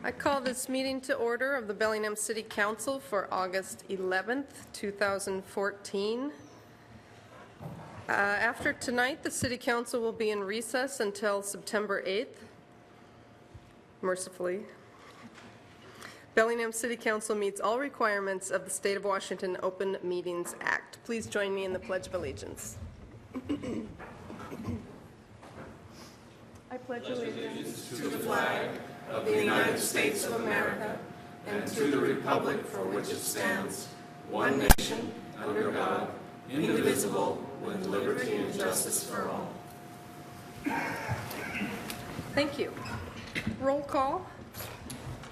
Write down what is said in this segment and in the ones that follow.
I call this meeting to order of the Bellingham City Council for August 11th, 2014. After tonight, the City Council will be in recess until September 8th, mercifully. Bellingham City Council meets all requirements of the State of Washington Open Meetings Act. Please join me in the Pledge of Allegiance. I pledge allegiance to the flag of the United States of America and to the republic for which it stands, one nation, under God, indivisible, with liberty and justice for all. Thank you. Roll call.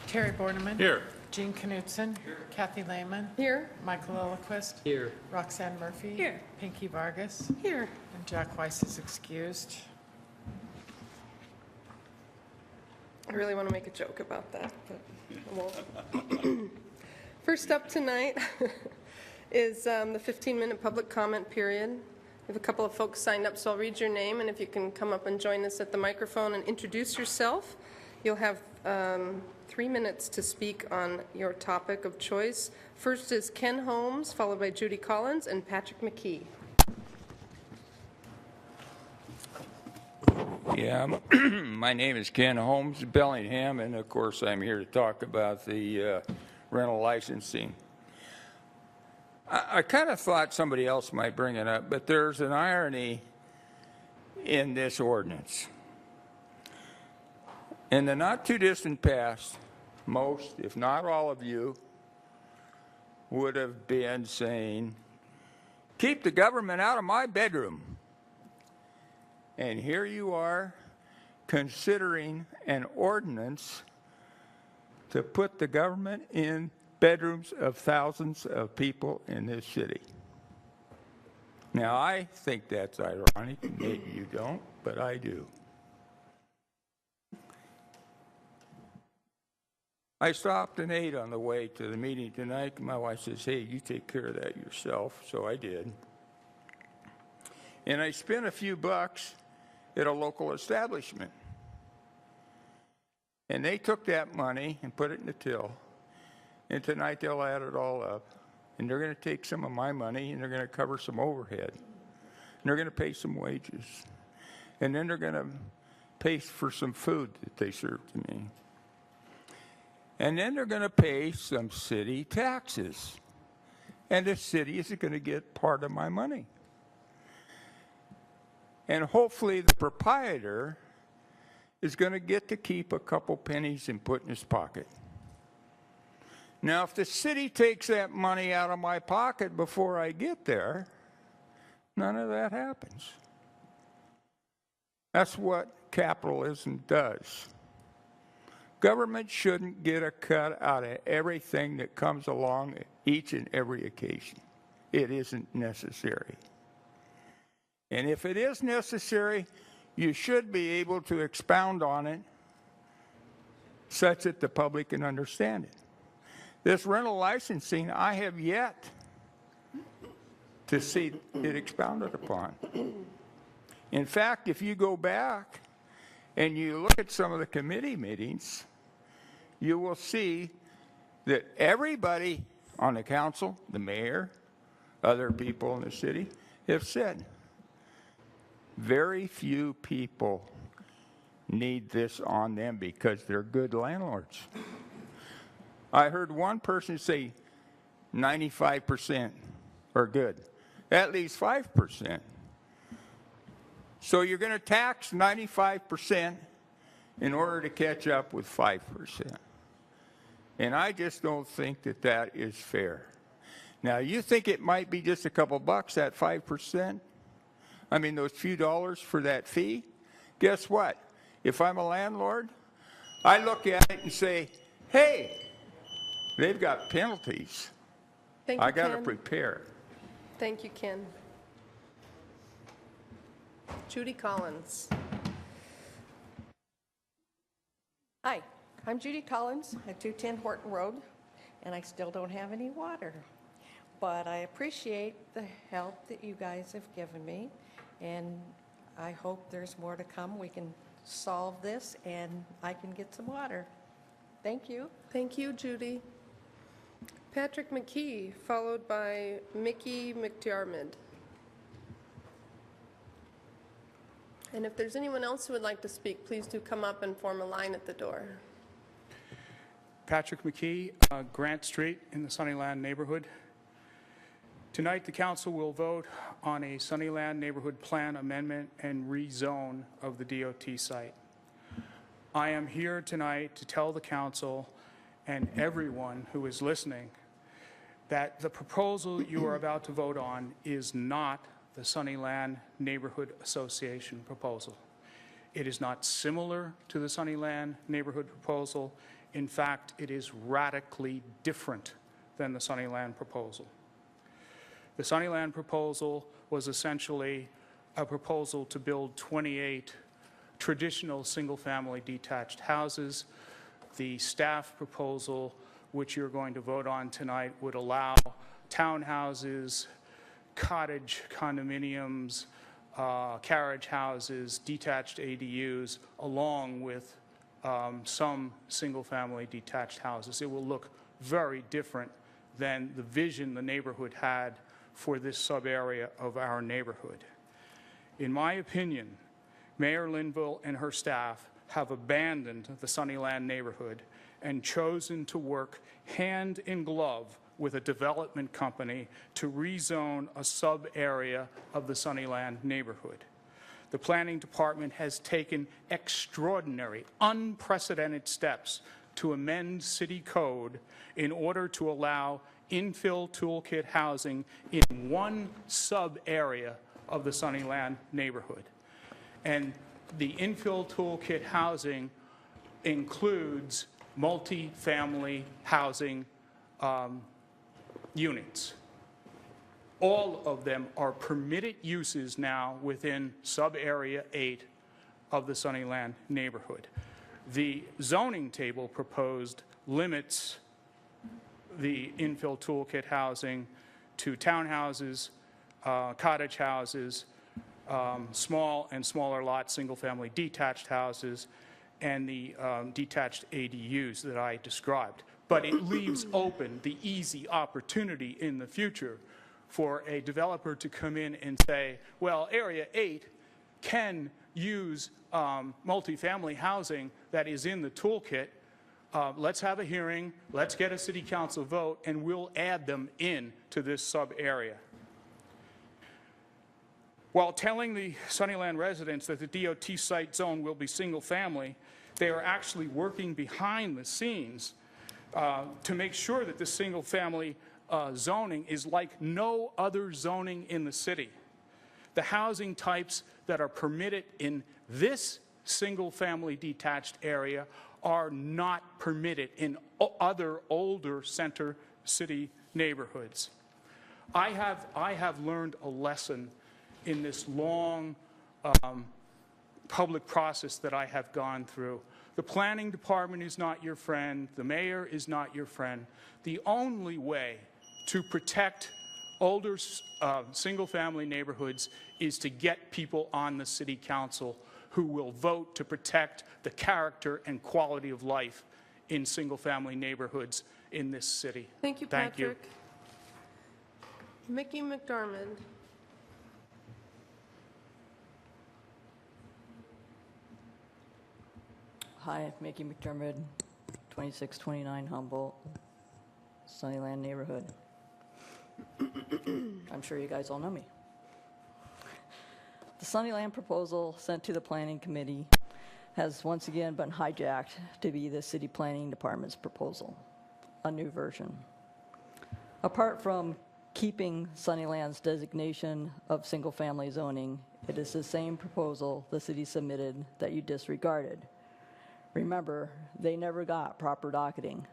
Terry Borneman. Here. Jean Knutson. Here. Kathy Lehman. Here. Michael Lillquist. Here. Roxanne Murphy. Here. Pinky Vargas. Here. And Jack Weiss is excused. I really want to make a joke about that, but I won't. First up tonight is the 15-minute public comment period. We have a couple of folks signed up, so I'll read your name, and if you can come up and join us at the microphone and introduce yourself. You'll have 3 minutes to speak on your topic of choice. First is Ken Holmes, followed by Judy Collins and Patrick McKee. Yeah, my name is Ken Holmes, Bellingham, and of course I'm here to talk about the rental licensing. I kind of thought somebody else might bring it up, but there's an irony in this ordinance. In the not too distant past, most, if not all of you, would have been saying, keep the government out of my bedroom. And here you are considering an ordinance to put the government in bedrooms of thousands of people in this city. Now, I think that's ironic. Maybe you don't, but I do. I stopped and ate on the way to the meeting tonight. My wife says, hey, you take care of that yourself. So I did. And I spent a few bucks at a local establishment. And they took that money and put it in the till. And tonight they'll add it all up. And they're going to take some of my money and they're going to cover some overhead. And they're going to pay some wages. And then they're going to pay for some food that they serve to me. And then they're going to pay some city taxes. And the city is going to get part of my money. And hopefully the proprietor is going to get to keep a couple pennies and put in his pocket. Now, if the city takes that money out of my pocket before I get there, none of that happens. That's what capitalism does. Government shouldn't get a cut out of everything that comes along each and every occasion. It isn't necessary. And if it is necessary, you should be able to expound on it such that the public can understand it. This rental licensing, I have yet to see it expounded upon. In fact, if you go back and you look at some of the committee meetings, you will see that everybody on the council, the mayor, other people in the city, have said, very few people need this on them because they're good landlords. I heard one person say 95% are good. That leaves 5%. So you're going to tax 95% in order to catch up with 5%. And I just don't think that that is fair. Now, you think it might be just a couple bucks, that 5%? I mean, those few dollars for that fee? Guess what? If I'm a landlord, I look at it and say, hey, they've got penalties. Thank you, I got to Ken. prepare. Thank you, Ken. Judy Collins. Hi, I'm Judy Collins at 210 Horton Road, and I still don't have any water. But I appreciate the help that you guys have given me, and I hope there's more to come. We can solve this, and I can get some water. Thank you. Thank you, Judy. Patrick McKee, followed by Mickey McDiarmid. And if there's anyone else who would like to speak, please do come up and form a line at the door. Patrick McKee, Grant Street in the Sunnyland neighborhood. Tonight, the council will vote on a Sunnyland neighborhood plan amendment and rezone of the DOT site. I am here tonight to tell the council and everyone who is listening that the proposal you are about to vote on is not the Sunnyland Neighborhood Association proposal. It is not similar to the Sunnyland neighborhood proposal. In fact, it is radically different than the Sunnyland proposal. The Sunnyland proposal was essentially a proposal to build 28 traditional single-family detached houses. The staff proposal, which you're going to vote on tonight, would allow townhouses, cottage condominiums, carriage houses, detached ADUs, along with some single-family detached houses. It will look very different than the vision the neighborhood had for this sub-area of our neighborhood. In my opinion, Mayor Linville and her staff have abandoned the Sunnyland neighborhood and chosen to work hand in glove with a development company to rezone a sub-area of the Sunnyland neighborhood. The planning department has taken extraordinary, unprecedented steps to amend city code in order to allow infill toolkit housing in one sub-area of the Sunnyland neighborhood. And the infill toolkit housing includes multi-family housing units. All of them are permitted uses now within sub-area 8 of the Sunnyland neighborhood. The zoning table proposed limits the infill toolkit housing to townhouses, cottage houses, small and smaller lot single-family detached houses, and the detached ADUs that I described. But it leaves open the easy opportunity in the future for a developer to come in and say, well, Area 8 can use multifamily housing that is in the toolkit. Let's have a hearing, let's get a city council vote, and we'll add them in to this sub-area. While telling the Sunnyland residents that the DOT site zone will be single-family, they are actually working behind the scenes to make sure that the single-family zoning is like no other zoning in the city. The housing types that are permitted in this single-family detached area are not permitted in other older center city neighborhoods. I have learned a lesson in this long public process that I have gone through. The planning department is not your friend. The mayor is not your friend. The only way to protect older single-family neighborhoods is to get people on the city council who will vote to protect the character and quality of life in single-family neighborhoods in this city. Thank you, Patrick. Mickey McDiarmid. Hi, Mickey McDermott, 2629 Humboldt, Sunnyland neighborhood. I'm sure you guys all know me. The Sunnyland proposal sent to the Planning Committee has once again been hijacked to be the City Planning Department's proposal, a new version. Apart from keeping Sunnyland's designation of single-family zoning, it is the same proposal the city submitted that you disregarded. Remember, they never got proper docketing.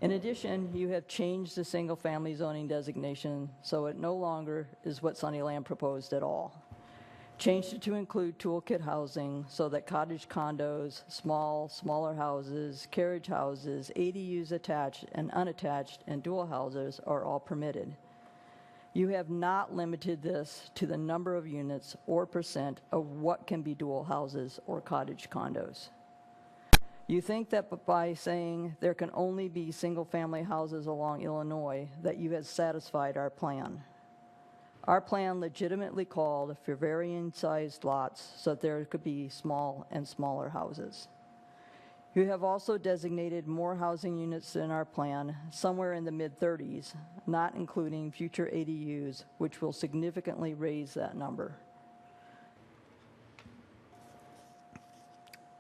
In addition, you have changed the single-family zoning designation so it no longer is what Sunnyland proposed at all. Changed it to include toolkit housing so that cottage condos, smaller houses, carriage houses, ADUs attached and unattached, and dual houses are all permitted. You have not limited this to the number of units or percent of what can be dual houses or cottage condos. You think that by saying there can only be single-family houses along Illinois, that you have satisfied our plan. Our plan legitimately called for varying sized lots so that there could be small and smaller houses. You have also designated more housing units in our plan, somewhere in the mid-30s, not including future ADUs, which will significantly raise that number.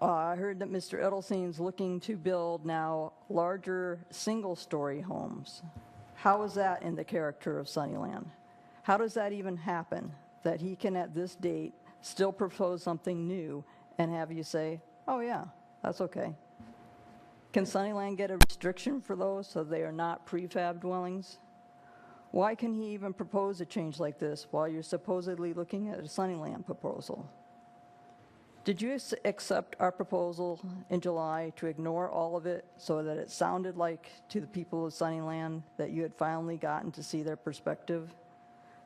I heard that Mr. Edelstein's looking to build now larger single-story homes. How is that in the character of Sunnyland? How does that even happen, that he can at this date still propose something new and have you say, oh yeah, that's okay? Can Sunnyland get a restriction for those so they are not prefab dwellings? Why can he even propose a change like this while you're supposedly looking at a Sunnyland proposal? Did you accept our proposal in July to ignore all of it so that it sounded like to the people of Sunnyland that you had finally gotten to see their perspective?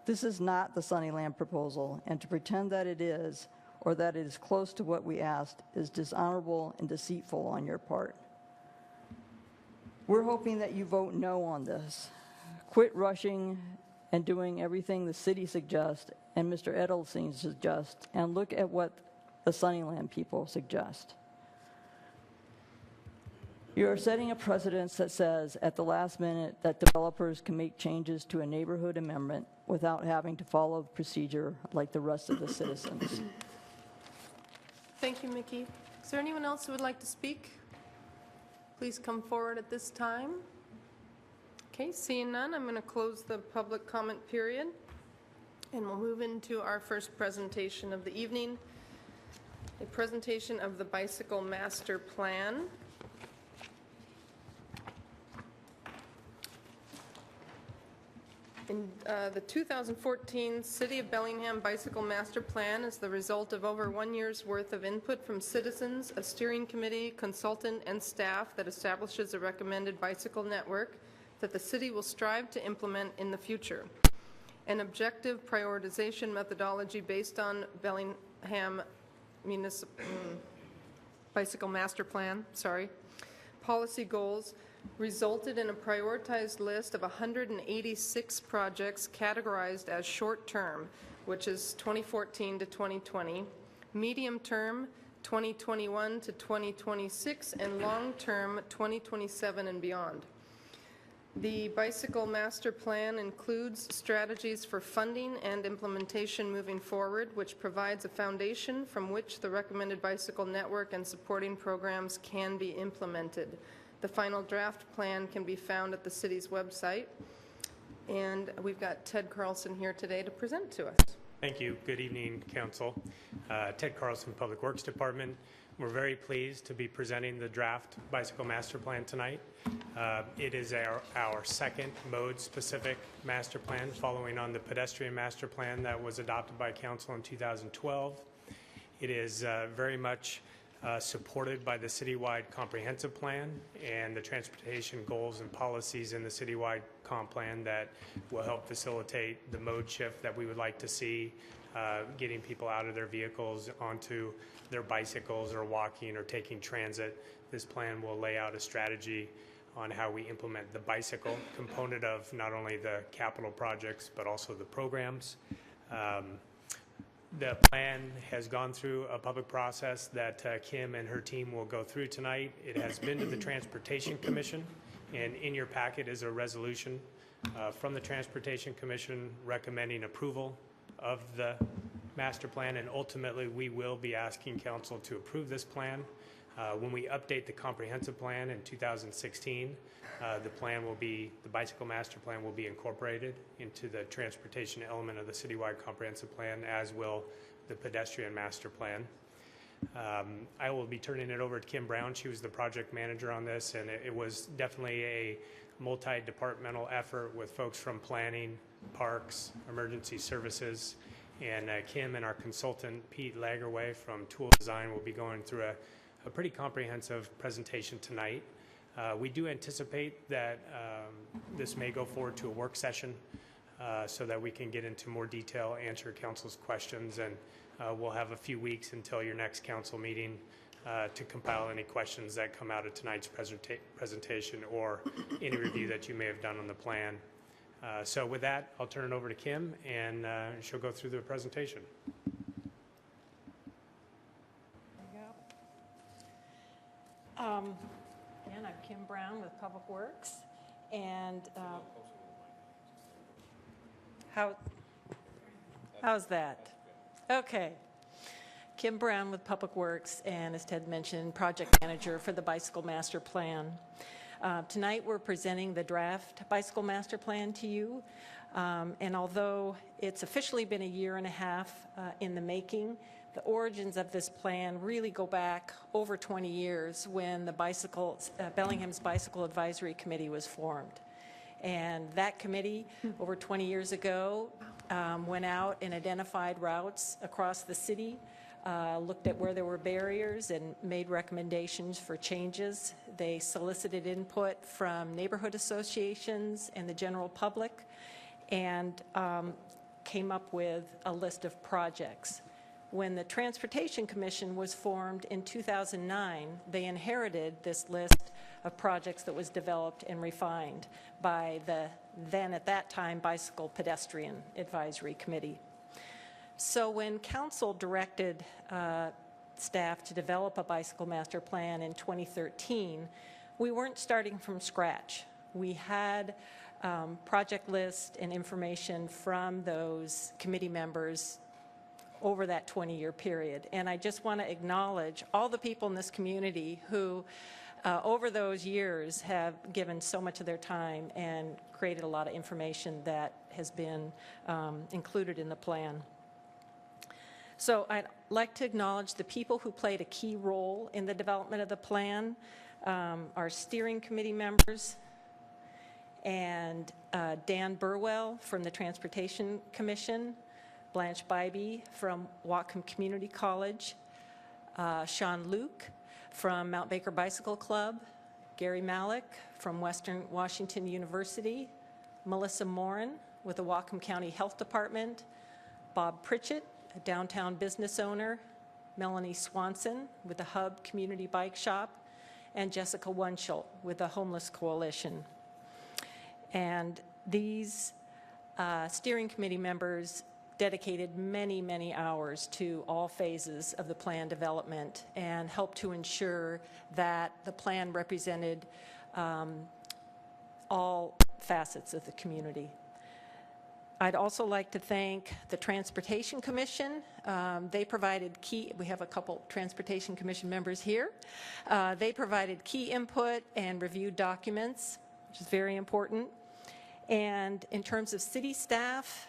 This is not the Sunnyland proposal, and to pretend that it is, or that it is close to what we asked, is dishonorable and deceitful on your part. We're hoping that you vote no on this. Quit rushing and doing everything the city suggests and Mr. Edelstein suggests, and look at what the Sunnyland people suggest. You are setting a precedence that says at the last minute that developers can make changes to a neighborhood amendment without having to follow the procedure like the rest of the citizens. Thank you, Mickey. Is there anyone else who would like to speak? Please come forward at this time. Okay, seeing none, I'm going to close the public comment period, and we'll move into our first presentation of the evening, a presentation of the Bicycle Master Plan. In the 2014 City of Bellingham Bicycle Master Plan is the result of over 1 year's worth of input from citizens, a steering committee, consultant, and staff that establishes a recommended bicycle network that the city will strive to implement in the future. An objective prioritization methodology based on Bellingham Bicycle Master Plan, policy goals resulted in a prioritized list of 186 projects categorized as short-term, which is 2014 to 2020, medium-term 2021 to 2026, and long-term 2027 and beyond. The Bicycle Master Plan includes strategies for funding and implementation moving forward, which provides a foundation from which the recommended bicycle network and supporting programs can be implemented. The final draft plan can be found at the city's website. And we've got Ted Carlson here today to present to us. Thank you. Good evening, Council. Ted Carlson, Public Works Department. We're very pleased to be presenting the draft Bicycle Master Plan tonight. It is our second mode-specific master plan following on the pedestrian master plan that was adopted by Council in 2012. It is very much supported by the citywide comprehensive plan and the transportation goals and policies in the citywide comp plan that will help facilitate the mode shift that we would like to see, getting people out of their vehicles onto their bicycles or walking or taking transit. This plan will lay out a strategy on how we implement the bicycle component of not only the capital projects but also the programs. The plan has gone through a public process that Kim and her team will go through tonight. It has been to the Transportation Commission, and in your packet is a resolution from the Transportation Commission recommending approval of the master plan, and ultimately we will be asking Council to approve this plan. When we update the comprehensive plan in 2016, the bicycle master plan will be incorporated into the transportation element of the citywide comprehensive plan, as will the pedestrian master plan. I will be turning it over to Kim Brown. She was the project manager on this, and it was definitely a multi-departmental effort with folks from planning, parks, emergency services, and Kim and our consultant Pete Lagerway from Tool Design will be going through a pretty comprehensive presentation tonight. We do anticipate that this may go forward to a work session so that we can get into more detail, answer Council's questions, and we'll have a few weeks until your next Council meeting to compile any questions that come out of tonight's presentation or any review that you may have done on the plan. So with that, I'll turn it over to Kim, and she'll go through the presentation. Again, I'm Kim Brown with Public Works, and how's that? Okay. Kim Brown with Public Works, and as Ted mentioned, project manager for the Bicycle Master Plan. Tonight we're presenting the draft Bicycle Master Plan to you, and although it's officially been a year and a half in the making, the origins of this plan really go back over 20 years when the Bellingham's Bicycle Advisory Committee was formed. And that committee, over 20 years ago, went out and identified routes across the city, looked at where there were barriers and made recommendations for changes. They solicited input from neighborhood associations and the general public, and came up with a list of projects. When the Transportation Commission was formed in 2009, they inherited this list of projects that was developed and refined by the then at that time Bicycle Pedestrian Advisory Committee. So when council directed staff to develop a bicycle master plan in 2013, we weren't starting from scratch. We had project list and information from those committee members over that 20-year period. And I just want to acknowledge all the people in this community who over those years have given so much of their time and created a lot of information that has been included in the plan. So I'd like to acknowledge the people who played a key role in the development of the plan, our steering committee members, and Dan Burwell from the Transportation Commission, Blanche Bybee from Whatcom Community College, Sean Luke from Mount Baker Bicycle Club, Gary Malik from Western Washington University, Melissa Morin with the Whatcom County Health Department, Bob Pritchett, a downtown business owner, Melanie Swanson with the Hub Community Bike Shop, and Jessica Wunschel with the Homeless Coalition. And these steering committee members dedicated many, many hours to all phases of the plan development and helped to ensure that the plan represented all facets of the community. I'd also like to thank the Transportation Commission. They provided we have a couple Transportation Commission members here. They provided key input and reviewed documents, which is very important. And in terms of city staff,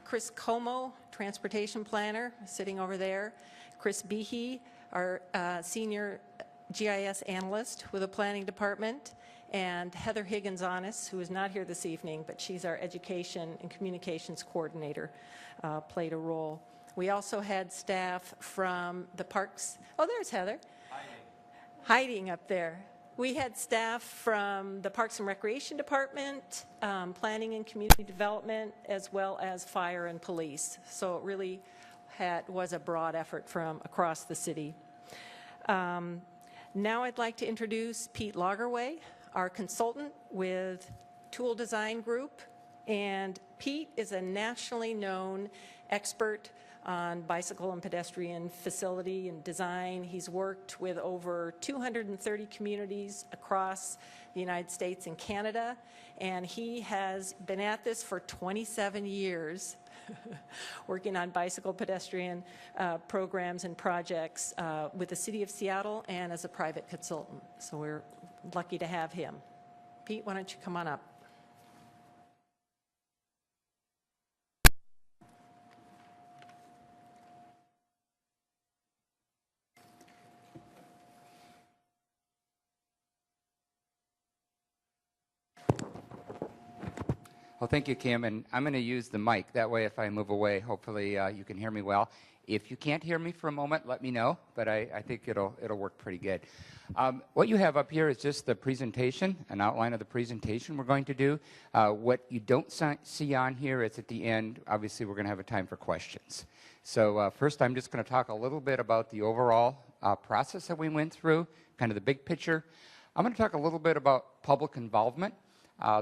Chris Como, Transportation Planner, sitting over there, Chris Behe, our Senior GIS Analyst with the Planning Department, and Heather Higgins-Onis, who is not here this evening, but she's our Education and Communications Coordinator, played a role. We also had staff from the parks. Oh, there's Heather. Hiding up there. We had staff from the Parks and Recreation Department, Planning and Community Development, as well as Fire and Police. So it really was a broad effort from across the city. Now I'd like to introduce Pete Lagerway, our consultant with Tool Design Group. And Pete is a nationally known expert on bicycle and pedestrian facility and design. He's worked with over 230 communities across the United States and Canada, and he has been at this for 27 years, working on bicycle pedestrian programs and projects with the City of Seattle and as a private consultant. So we're lucky to have him. Pete, why don't you come on up? Well, thank you, Kim, and I'm going to use the mic. That way, if I move away, hopefully you can hear me well. If you can't hear me for a moment, let me know, but I think it'll work pretty good. What you have up here is just the presentation, an outline of the presentation we're going to do. What you don't see on here is at the end, obviously, we're going to have a time for questions. So first, I'm just going to talk a little bit about the overall process that we went through, kind of the big picture. I'm going to talk a little bit about public involvement.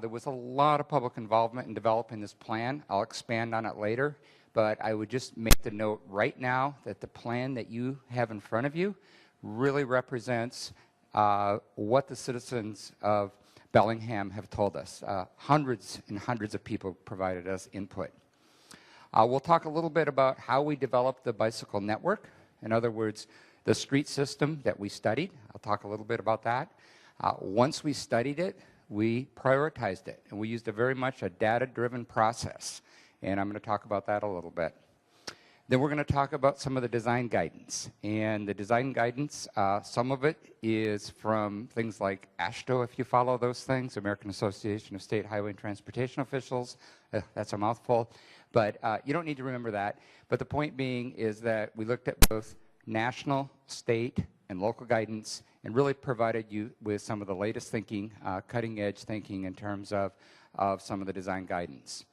There was a lot of public involvement in developing this plan. I'll expand on it later, but I would just make the note right now that the plan that you have in front of you really represents what the citizens of Bellingham have told us. Hundreds and hundreds of people provided us input. We'll talk a little bit about how we developed the bicycle network. In other words, the street system that we studied. I'll talk a little bit about that. Once we studied it, we prioritized it, and we used very much a data-driven process. And I'm going to talk about that a little bit. Then we're going to talk about some of the design guidance. And the design guidance, some of it is from things like AASHTO, if you follow those things, American Association of State Highway and Transportation Officials. That's a mouthful. But you don't need to remember that. But the point being is that we looked at both national, state, and local guidance and really provided you with some of the latest thinking, cutting-edge thinking in terms of some of the design guidance.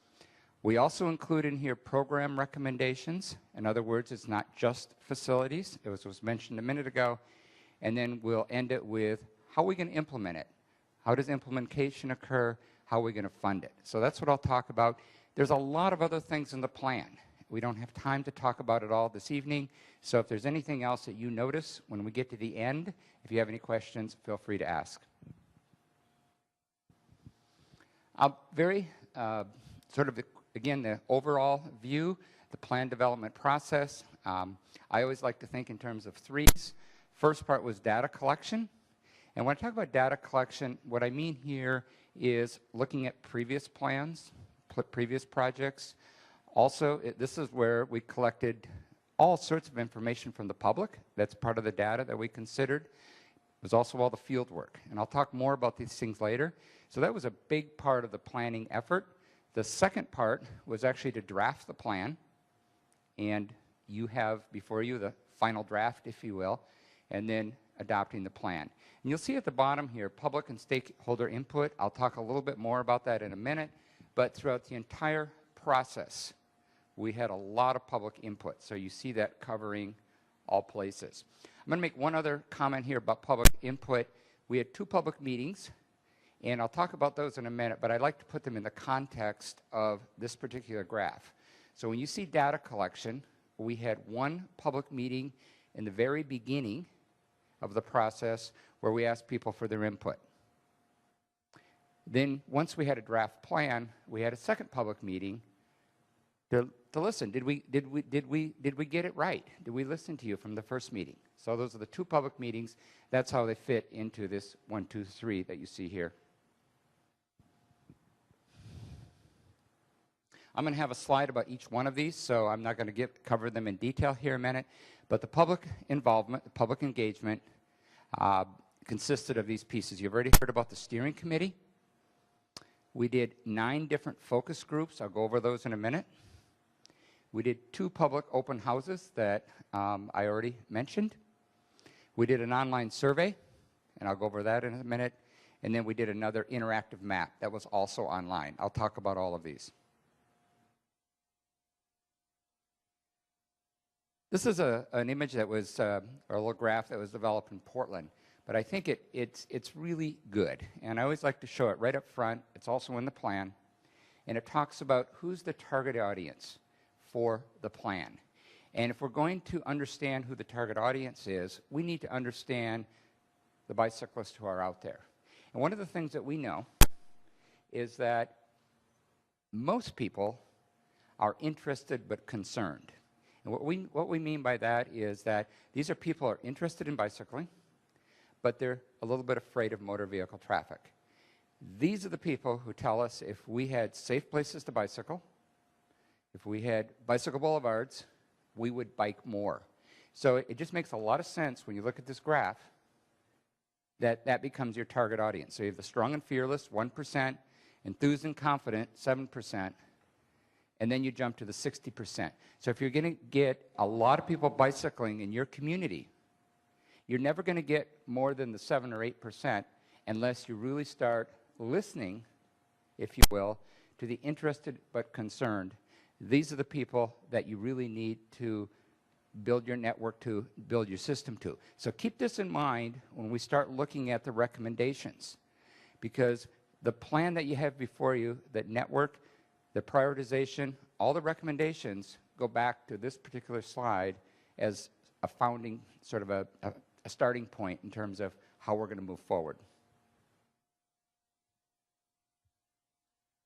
We also include in here program recommendations. In other words, it's not just facilities. It was mentioned a minute ago. And then we'll end it with how are we going to implement it? How does implementation occur? How are we going to fund it? So that's what I'll talk about. There's a lot of other things in the plan. We don't have time to talk about it all this evening. So if there's anything else that you notice when we get to the end, if you have any questions, feel free to ask. Again, the overall view, the plan development process. I always like to think in terms of threes. First part was data collection. And when I talk about data collection, what I mean here is looking at previous plans, previous projects. Also, this is where we collected all sorts of information from the public. That's part of the data that we considered. It was also all the field work. And I'll talk more about these things later. So that was a big part of the planning effort. The second part was actually to draft the plan, and you have before you the final draft, if you will, and then adopting the plan. And you'll see at the bottom here, public and stakeholder input. I'll talk a little bit more about that in a minute, but throughout the entire process, we had a lot of public input, so you see that covering all places. I'm going to make one other comment here about public input. We had 2 public meetings. And I'll talk about those in a minute, but I'd like to put them in the context of this particular graph. So when you see data collection, we had 1 public meeting in the very beginning of the process where we asked people for their input. Then once we had a draft plan, we had a second public meeting to listen. Did we get it right? Did we listen to you from the first meeting? So those are the 2 public meetings. That's how they fit into this 1, 2, 3 that you see here. I'm going to have a slide about each one of these, so I'm not going to cover them in detail here in a minute. But the public involvement, the public engagement consisted of these pieces. You've already heard about the steering committee. We did 9 different focus groups. I'll go over those in a minute. We did 2 public open houses that I already mentioned. We did an online survey, and I'll go over that in a minute. And then we did another interactive map that was also online. I'll talk about all of these. This is an image that was, or a little graph that was developed in Portland, but I think it's really good. And I always like to show it right up front. It's also in the plan. And it talks about who's the target audience for the plan. And if we're going to understand who the target audience is, we need to understand the bicyclists who are out there. And one of the things that we know is that most people are interested but concerned. And what we mean by that is that these are people who are interested in bicycling, but they're a little bit afraid of motor vehicle traffic. These are the people who tell us if we had safe places to bicycle, if we had bicycle boulevards, we would bike more. So it just makes a lot of sense when you look at this graph that becomes your target audience. So you have the strong and fearless, 1%, enthused and confident, 7%, and then you jump to the 60%. So if you're going to get a lot of people bicycling in your community, you're never going to get more than the 7 or 8% unless you really start listening, if you will, to the interested but concerned. These are the people that you really need to build your network to, build your system to. So keep this in mind when we start looking at the recommendations, because the plan that you have before you, that network, the prioritization, all the recommendations go back to this particular slide as a founding, sort of a starting point in terms of how we're going to move forward.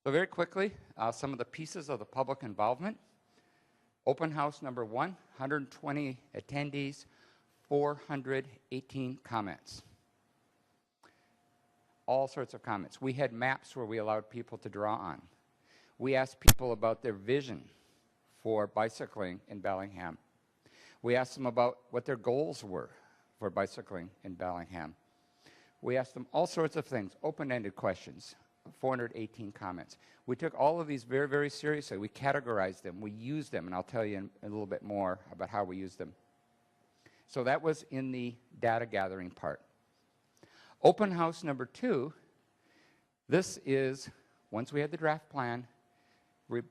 So very quickly, some of the pieces of the public involvement. Open house number 1, 120 attendees, 418 comments. All sorts of comments. We had maps where we allowed people to draw on. We asked people about their vision for bicycling in Bellingham. We asked them about what their goals were for bicycling in Bellingham. We asked them all sorts of things, open-ended questions, 418 comments. We took all of these very, very seriously. We categorized them. We used them, and I'll tell you a little bit more about how we used them. So that was in the data gathering part. Open house number 2, this is, once we had the draft plan,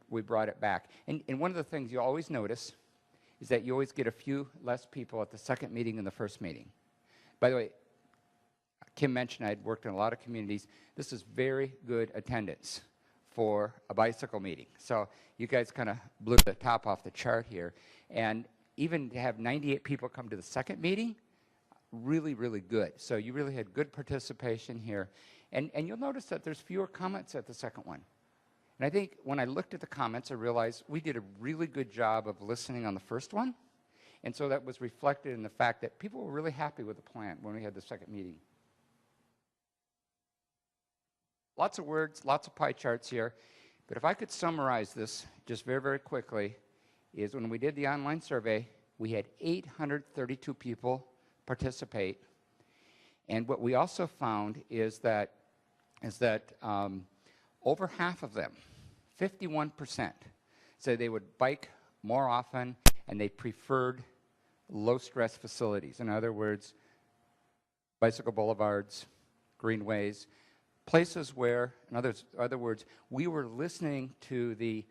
we brought it back. And one of the things you always notice is that you always get a few less people at the second meeting than the first meeting. By the way, Kim mentioned I'd worked in a lot of communities. This is very good attendance for a bicycle meeting. So you guys kind of blew the top off the chart here. And even to have 98 people come to the second meeting, really, really good. So you really had good participation here. And you'll notice that there's fewer comments at the second one. And I think when I looked at the comments, I realized we did a really good job of listening on the first one. And so that was reflected in the fact that people were really happy with the plan when we had the second meeting. Lots of words, lots of pie charts here. But if I could summarize this just very, very quickly, is when we did the online survey, we had 832 people participate. And what we also found is that over half of them, 51%, said they would bike more often and they preferred low-stress facilities. In other words, bicycle boulevards, greenways, places where, in other words, we were listening to the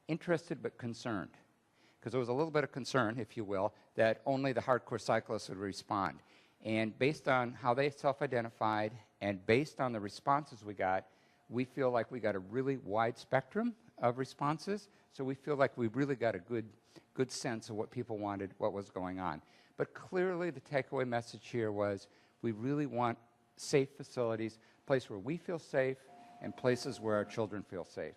interested but concerned. Because there was a little bit of concern, if you will, that only the hardcore cyclists would respond. And based on how they self-identified and based on the responses we got, we feel like we got a really wide spectrum of responses. So we feel like we really got a good sense of what people wanted, what was going on. But clearly the takeaway message here was we really want safe facilities, places where we feel safe and places where our children feel safe.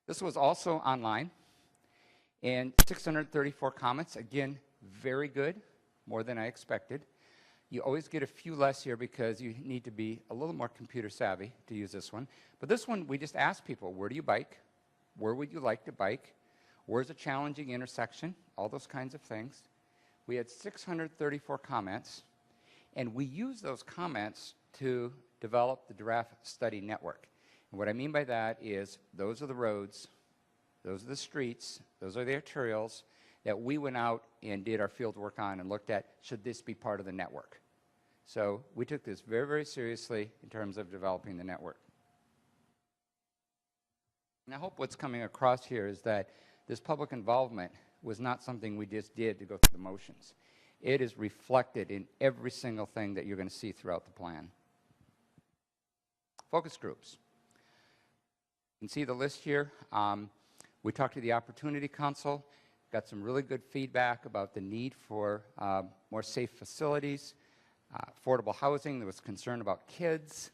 This was also online, and 634 comments. Again, very good, more than I expected. You always get a few less here because you need to be a little more computer savvy to use this one. But this one, we just asked people, where do you bike? Where would you like to bike? Where's a challenging intersection? All those kinds of things. We had 634 comments, and we used those comments to develop the draft study network. And what I mean by that is those are the roads, those are the streets, those are the arterials that we went out and did our field work on and looked at, should this be part of the network? So we took this very, very seriously in terms of developing the network. And I hope what's coming across here is that this public involvement was not something we just did to go through the motions. It is reflected in every single thing that you're going to see throughout the plan. Focus groups. You can see the list here. We talked to the Opportunity Council, got some really good feedback about the need for more safe facilities, affordable housing. There was concern about kids.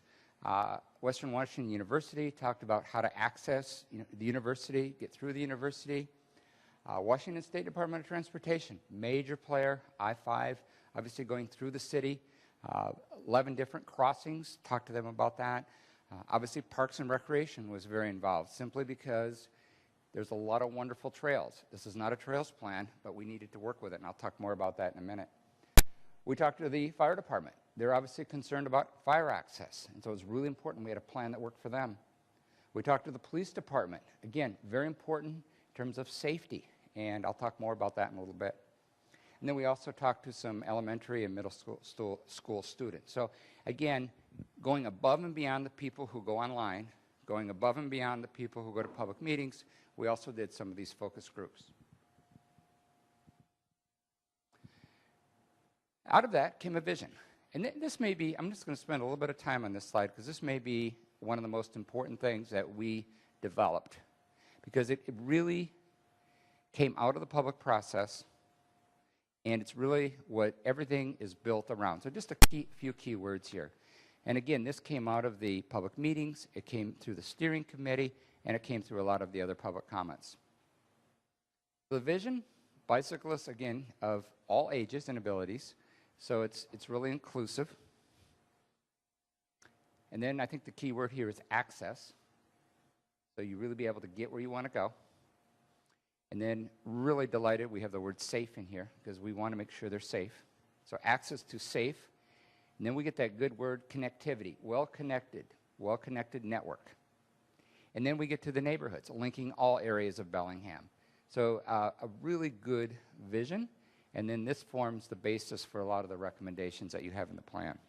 Western Washington University talked about how to access the university, get through the university. Washington State Department of Transportation, major player, I-5, obviously going through the city. 11 different crossings, talked to them about that. Obviously, Parks and Recreation was very involved, simply because there's a lot of wonderful trails. This is not a trails plan, but we needed to work with it, and I'll talk more about that in a minute. We talked to the fire department. They're obviously concerned about fire access, and so it was really important we had a plan that worked for them. We talked to the police department. Again, very important in terms of safety, and I'll talk more about that in a little bit. And then we also talked to some elementary and middle school students. So again, going above and beyond the people who go online, going above and beyond the people who go to public meetings, we also did some of these focus groups. Out of that came a vision. And this may be, I'm just going to spend a little bit of time on this slide because this may be one of the most important things that we developed, because it really came out of the public process, and it's really what everything is built around. So just a few key words here. And again, this came out of the public meetings, it came through the steering committee, and it came through a lot of the other public comments. The vision, bicyclists, again, of all ages and abilities, so it's really inclusive. And then I think the key word here is access. So you really be able to get where you want to go. And then really delighted we have the word safe in here because we want to make sure they're safe. So access to safe. And then we get that good word connectivity, well-connected network. And then we get to the neighborhoods, linking all areas of Bellingham. So a really good vision. And then this forms the basis for a lot of the recommendations that you have in the plan.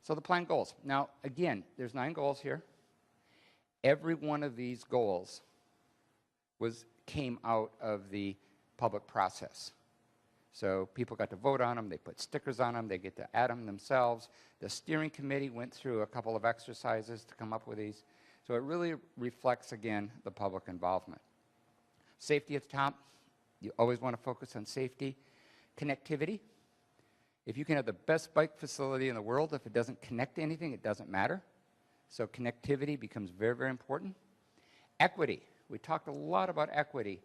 So the plan goals. Now, again, there's 9 goals here. Every one of these goals came out of the public process. So people got to vote on them, they put stickers on them, they get to add them themselves. The steering committee went through a couple of exercises to come up with these. So it really reflects, again, the public involvement. Safety at the top. You always want to focus on safety. Connectivity. If you can have the best bike facility in the world, if it doesn't connect to anything, it doesn't matter. So connectivity becomes very, very important. Equity. We talked a lot about equity.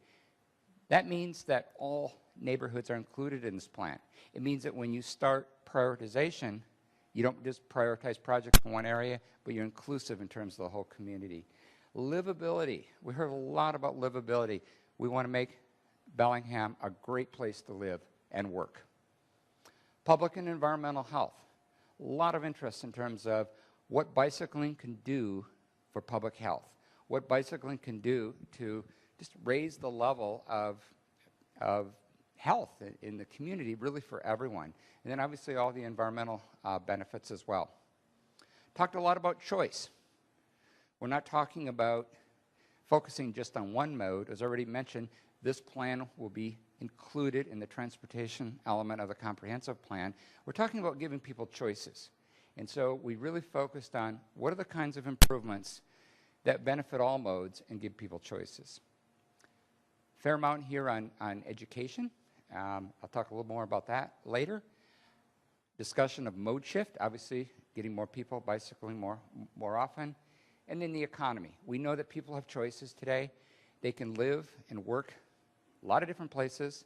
That means that all neighborhoods are included in this plan. It means that when you start prioritization, you don't just prioritize projects in one area, but you're inclusive in terms of the whole community. Livability. We heard a lot about livability. We want to make Bellingham a great place to live and work. Public and environmental health. A lot of interest in terms of what bicycling can do for public health, what bicycling can do to just raise the level of health in the community, really for everyone. And then obviously all the environmental benefits as well. Talked a lot about choice. We're not talking about focusing just on one mode. As already mentioned, this plan will be included in the transportation element of the comprehensive plan. We're talking about giving people choices. And so we really focused on what are the kinds of improvements that benefit all modes and give people choices. Fair amount here on education. I'll talk a little more about that later. Discussion of mode shift, obviously getting more people bicycling more often. And then the economy. We know that people have choices today. They can live and work a lot of different places.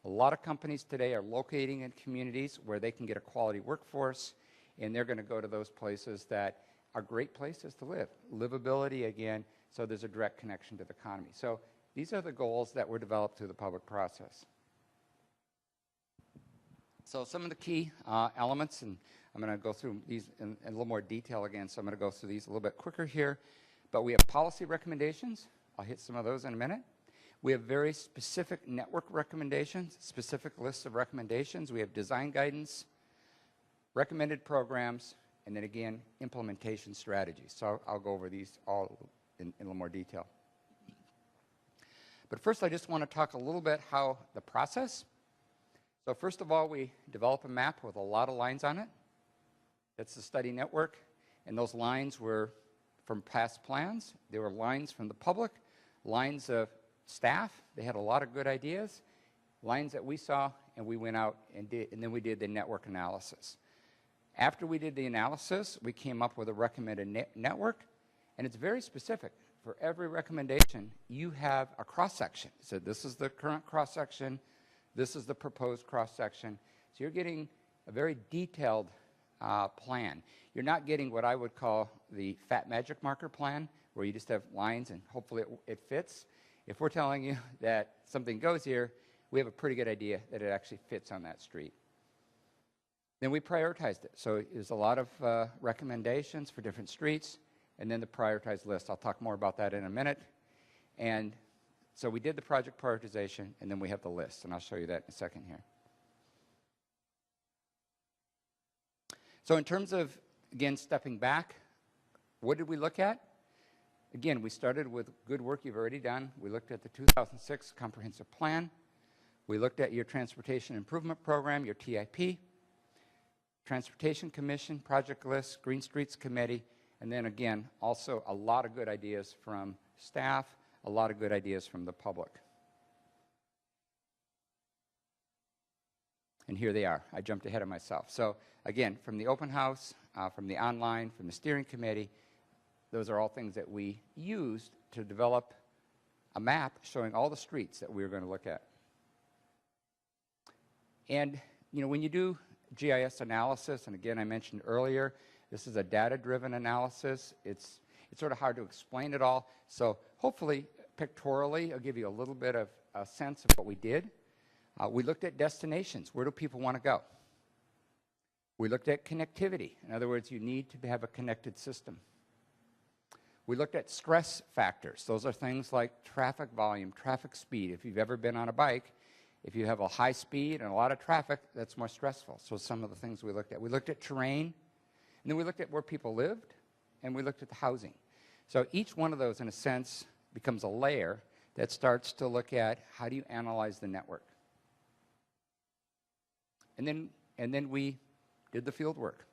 A lot of companies today are locating in communities where they can get a quality workforce, and they're going to go to those places that are great places to live. Livability, again, so there's a direct connection to the economy. So these are the goals that were developed through the public process. So some of the key elements, and I'm going to go through these in a little more detail again, so I'm going to go through these a little bit quicker here. But we have policy recommendations. I'll hit some of those in a minute. We have very specific network recommendations, specific lists of recommendations. We have design guidance, recommended programs, and then again, implementation strategies. So I'll go over these all in a little more detail. But first, I just want to talk a little bit how the process. So first of all, we develop a map with a lot of lines on it. That's the study network, and those lines were from past plans. They were lines from the public, lines of staff. They had a lot of good ideas, lines that we saw, and we went out and then we did the network analysis. After we did the analysis, we came up with a recommended network, and it's very specific. For every recommendation, you have a cross-section. So this is the current cross-section, this is the proposed cross-section. So you're getting a very detailed plan. You're not getting what I would call the fat magic marker plan, where you just have lines and hopefully it fits. If we're telling you that something goes here, we have a pretty good idea that it actually fits on that street. Then we prioritized it. So there's a lot of recommendations for different streets, and then the prioritized list. I'll talk more about that in a minute. And so we did the project prioritization, and then we have the list, and I'll show you that in a second here. So in terms of, again, stepping back, what did we look at? Again, we started with good work you've already done. We looked at the 2006 comprehensive plan. We looked at your Transportation Improvement Program, your TIP, Transportation Commission, project list, Green Streets Committee, and then again, also a lot of good ideas from staff, a lot of good ideas from the public. And here they are. I jumped ahead of myself. So again, from the open house, from the online, from the steering committee, those are all things that we used to develop a map showing all the streets that we were going to look at. And you know, when you do GIS analysis, and again I mentioned earlier, this is a data-driven analysis. It's sort of hard to explain it all. So hopefully, pictorially, I'll give you a little bit of a sense of what we did. We looked at destinations. Where do people want to go? We looked at connectivity. In other words, you need to have a connected system. We looked at stress factors. Those are things like traffic volume, traffic speed. If you've ever been on a bike, if you have a high speed and a lot of traffic, that's more stressful. So some of the things we looked at. We looked at terrain, and then we looked at where people lived, and we looked at the housing. So each one of those, in a sense, becomes a layer that starts to look at how do you analyze the network. And then we did the field work.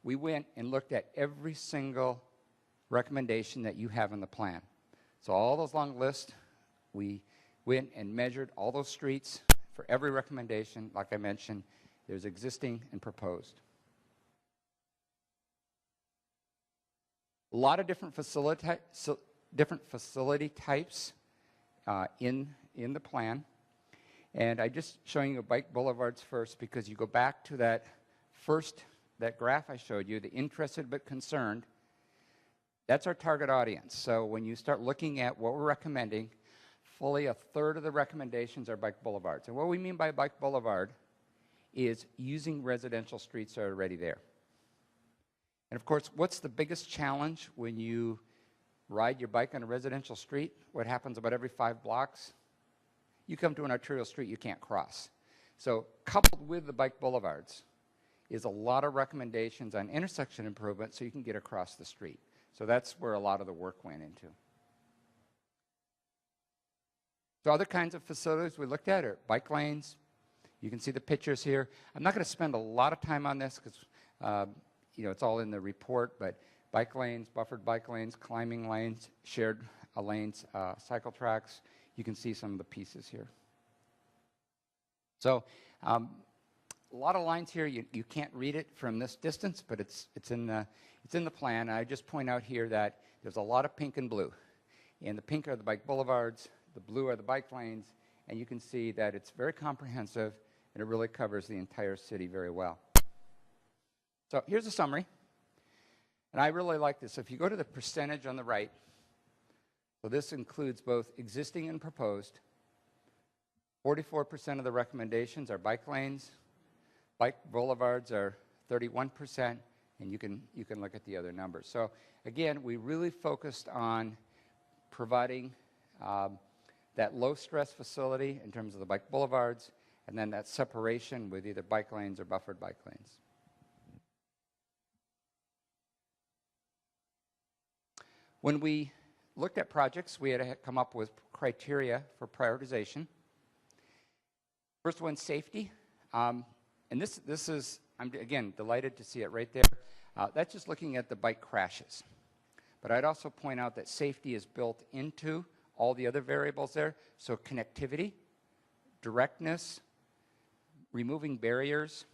We went and looked at every single recommendation that you have in the plan. So all those long lists, we went and measured all those streets for every recommendation. Like I mentioned, there's existing and proposed. A lot of different facility types in the plan. And I'm just showing you bike boulevards first because you go back to that graph I showed you, the interested but concerned. That's our target audience. So when you start looking at what we're recommending, fully a third of the recommendations are bike boulevards. And what we mean by bike boulevard is using residential streets that are already there. And of course, what's the biggest challenge when you ride your bike on a residential street? What happens about every 5 blocks? You come to an arterial street you can't cross. So coupled with the bike boulevards is a lot of recommendations on intersection improvement so you can get across the street. So that's where a lot of the work went into. So other kinds of facilities we looked at are bike lanes. You can see the pictures here. I'm not going to spend a lot of time on this because you know, it's all in the report, but bike lanes, buffered bike lanes, climbing lanes, shared lanes, cycle tracks. You can see some of the pieces here. So a lot of lines here. You can't read it from this distance, but it's in the plan. And I just point out here that there's a lot of pink and blue. And the pink are the bike boulevards, the blue are the bike lanes, and you can see that it's very comprehensive and it really covers the entire city very well. So here's a summary. And I really like this. If you go to the percentage on the right, so this includes both existing and proposed. 44% of the recommendations are bike lanes. Bike boulevards are 31%, and you can look at the other numbers. So again, we really focused on providing that low-stress facility in terms of the bike boulevards, and then that separation with either bike lanes or buffered bike lanes. When we looked at projects, we had to come up with criteria for prioritization. First one, safety. And this is, I'm again delighted to see it right there. That's just looking at the bike crashes. But I'd also point out that safety is built into all the other variables there. So connectivity, directness, removing barriers.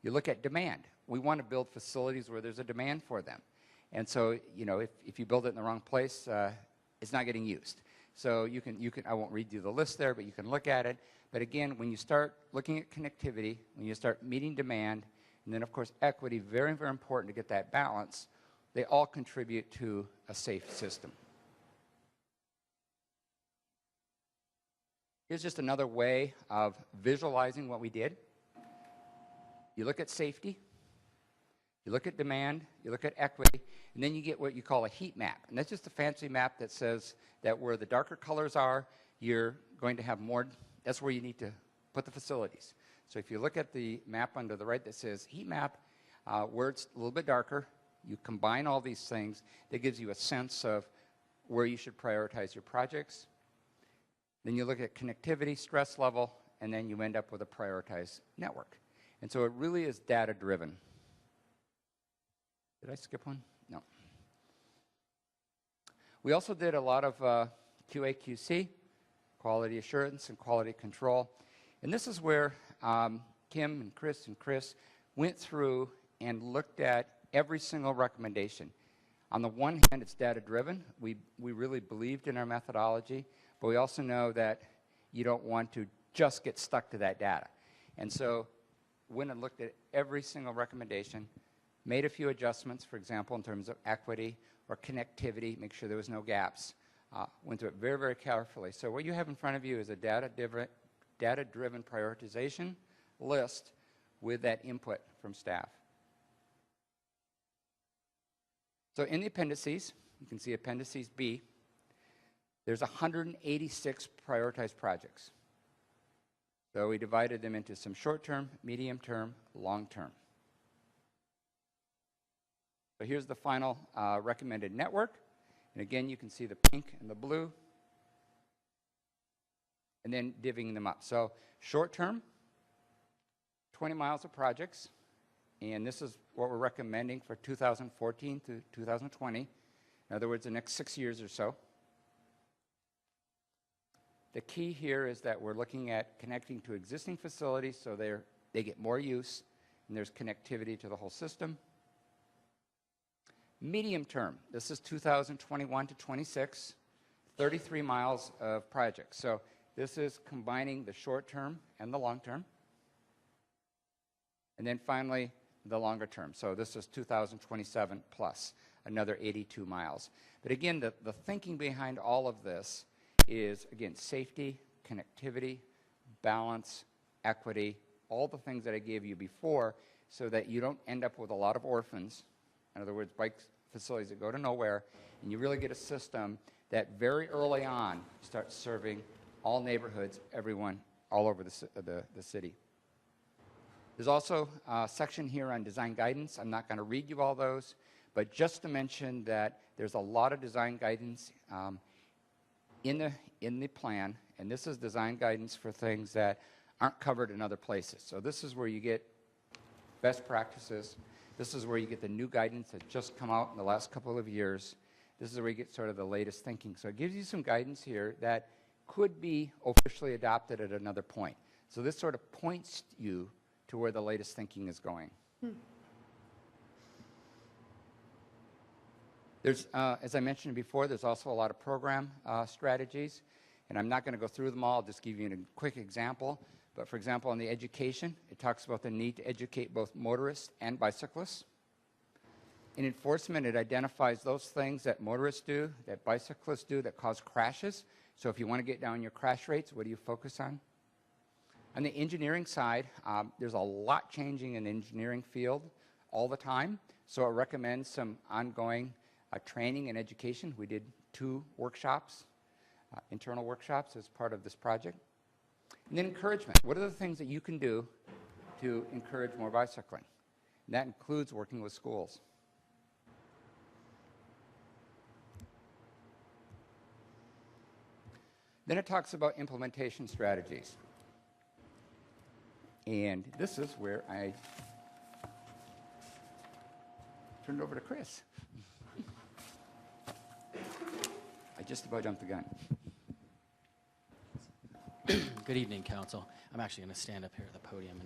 You look at demand. We want to build facilities where there's a demand for them. And so, you know, if you build it in the wrong place, it's not getting used. So you can, I won't read you the list there, but you can look at it. But again, when you start looking at connectivity, when you start meeting demand, and then of course equity, very, very important to get that balance, they all contribute to a safe system. Here's just another way of visualizing what we did. You look at safety, you look at demand, you look at equity, and then you get what you call a heat map. And that's just a fancy map that says that where the darker colors are, you're going to have more, that's where you need to put the facilities. So if you look at the map under the right that says heat map, where it's a little bit darker, you combine all these things, that gives you a sense of where you should prioritize your projects. Then you look at connectivity, stress level, and then you end up with a prioritized network. And so it really is data-driven. Did I skip one? No. We also did a lot of QA/QC, quality assurance and quality control. And this is where Kim and Chris went through and looked at every single recommendation. On the one hand, it's data-driven. We really believed in our methodology, but we also know that you don't want to just get stuck to that data. And so went and looked at every single recommendation, made a few adjustments, for example, in terms of equity or connectivity, make sure there was no gaps. Went through it very, very carefully. So what you have in front of you is a data-driven prioritization list with that input from staff. So in the appendices, you can see appendices B, there's 186 prioritized projects. So we divided them into some short-term, medium-term, long-term. So here's the final recommended network. And again, you can see the pink and the blue. And then divvying them up. So short-term, 20 miles of projects. And this is what we're recommending for 2014 to 2020. In other words, the next 6 years or so. The key here is that we're looking at connecting to existing facilities so they get more use, and there's connectivity to the whole system. Medium term, this is 2021 to 26, 33 miles of projects. So this is combining the short term and the long term. And then finally, the longer term. So this is 2027 plus, another 82 miles. But again, the thinking behind all of this is, again, safety, connectivity, balance, equity, all the things that I gave you before, so that you don't end up with a lot of orphans. In other words, bike facilities that go to nowhere, and you really get a system that very early on starts serving all neighborhoods, everyone, all over the city. There's also a section here on design guidance. I'm not going to read you all those, but just to mention that there's a lot of design guidance in the plan, and this is design guidance for things that aren't covered in other places. So this is where you get best practices. This is where you get the new guidance that just come out in the last couple of years. This is where you get sort of the latest thinking. So it gives you some guidance here that could be officially adopted at another point. So this sort of points you to where the latest thinking is going. There's, as I mentioned before, there's also a lot of program strategies, and I'm not going to go through them all. I'll just give you a quick example. But for example, on the education, it talks about the need to educate both motorists and bicyclists. In enforcement, it identifies those things that motorists do, that bicyclists do, that cause crashes. So if you want to get down your crash rates, what do you focus on? On the engineering side, there's a lot changing in the engineering field all the time. So it recommends some ongoing training and education. We did 2 workshops, internal workshops as part of this project. And then encouragement. What are the things that you can do to encourage more bicycling? And that includes working with schools. Then it talks about implementation strategies. And this is where I turn it over to Chris. I just about jumped the gun. Good evening, Council. I'm actually going to stand up here at the podium.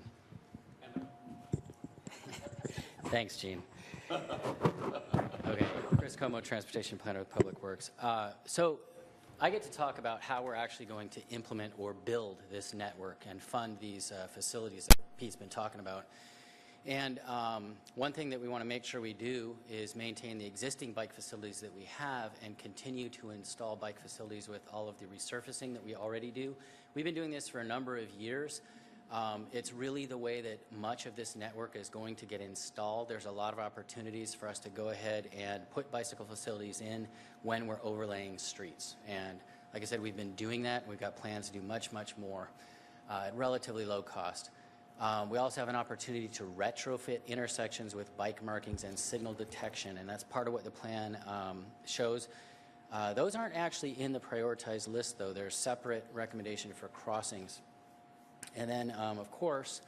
Thanks, Gene. Okay, Chris Como, Transportation Planner with Public Works. So I get to talk about how we're actually going to implement or build this network and fund these facilities that Pete's been talking about. And one thing that we want to make sure we do is maintain the existing bike facilities that we have and continue to install bike facilities with all of the resurfacing that we already do. We've been doing this for a number of years. It's really the way that much of this network is going to get installed. There's a lot of opportunities for us to go ahead and put bicycle facilities in when we're overlaying streets. And like I said, we've been doing that. We've got plans to do much, much more at relatively low cost. We also have an opportunity to retrofit intersections with bike markings and signal detection, and that's part of what the plan shows. Those aren't actually in the prioritized list, though. There's separate recommendation for crossings. And then, of course,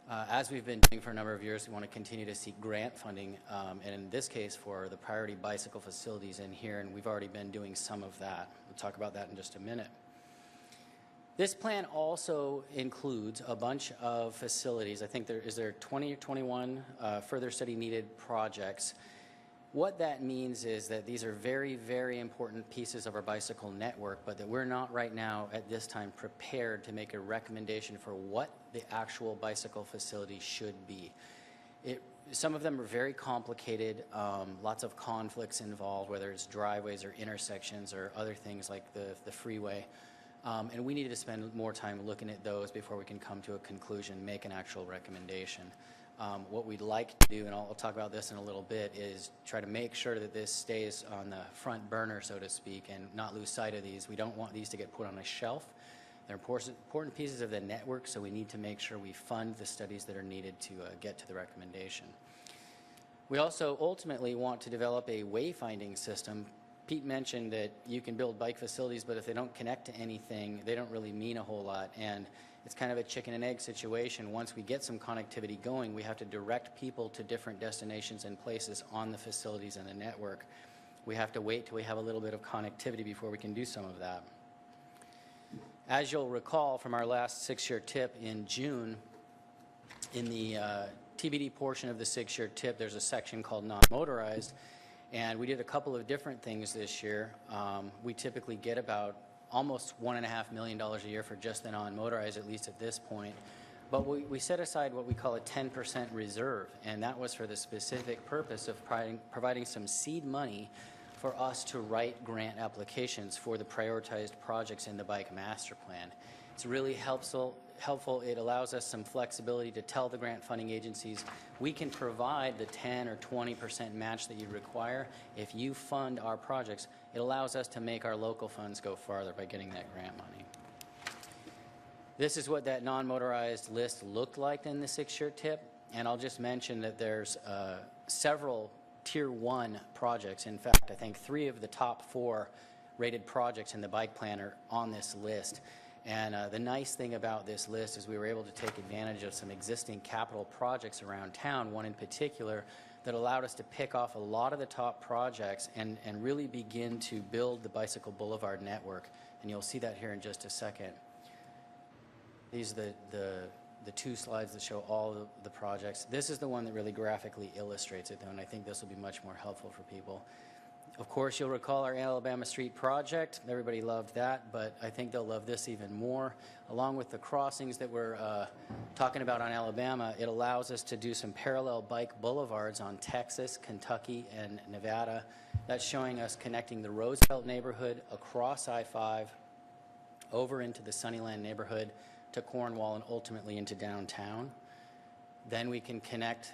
as we've been doing for a number of years, we want to continue to seek grant funding, and in this case for the priority bicycle facilities in here, and we've already been doing some of that. We'll talk about that in just a minute. This plan also includes a bunch of facilities. I think there 20 or 21 further study needed projects. What that means is that these are very, very important pieces of our bicycle network, but that we're not right now at this time prepared to make a recommendation for what the actual bicycle facility should be. Some of them are very complicated, lots of conflicts involved, whether it's driveways or intersections or other things like the freeway. And we need to spend more time looking at those before we can come to a conclusion, make an actual recommendation. What we'd like to do, and I'll talk about this in a little bit, is try to make sure that this stays on the front burner, so to speak, and not lose sight of these. We don't want these to get put on a shelf. They're important pieces of the network, so we need to make sure we fund the studies that are needed to get to the recommendation. We also ultimately want to develop a wayfinding system. Pete mentioned that you can build bike facilities, but if they don't connect to anything, they don't really mean a whole lot. And it's kind of a chicken and egg situation. Once we get some connectivity going, we have to direct people to different destinations and places on the facilities and the network. We have to wait till we have a little bit of connectivity before we can do some of that. As you'll recall from our last 6-year tip in June, in the TBD portion of the 6-year tip, there's a section called non-motorized, and we did a couple of different things this year. We typically get about almost $1.5 million a year for just the non-motorized, at least at this point. But we set aside what we call a 10% reserve, and that was for the specific purpose of providing some seed money for us to write grant applications for the prioritized projects in the Bike Master Plan. It's really helpful. It allows us some flexibility to tell the grant funding agencies, we can provide the 10 or 20% match that you require. If you fund our projects, it allows us to make our local funds go farther by getting that grant money. This is what that non-motorized list looked like in the 6-year tip, and I'll just mention that there's several Tier 1 projects. In fact, I think 3 of the top 4 rated projects in the bike plan are on this list. And the nice thing about this list is we were able to take advantage of some existing capital projects around town, one in particular that allowed us to pick off a lot of the top projects and really begin to build the bicycle boulevard network. And you'll see that here in just a second. These are the 2 slides that show all the projects. This is the one that really graphically illustrates it, though, and I think this will be much more helpful for people. Of course, you'll recall our Alabama Street project. Everybody loved that, but I think they'll love this even more. Along with the crossings that we're talking about on Alabama, it allows us to do some parallel bike boulevards on Texas, Kentucky, and Nevada. That's showing us connecting the Roosevelt neighborhood across I-5 over into the Sunnyland neighborhood to Cornwall and ultimately into downtown. Then we can connect,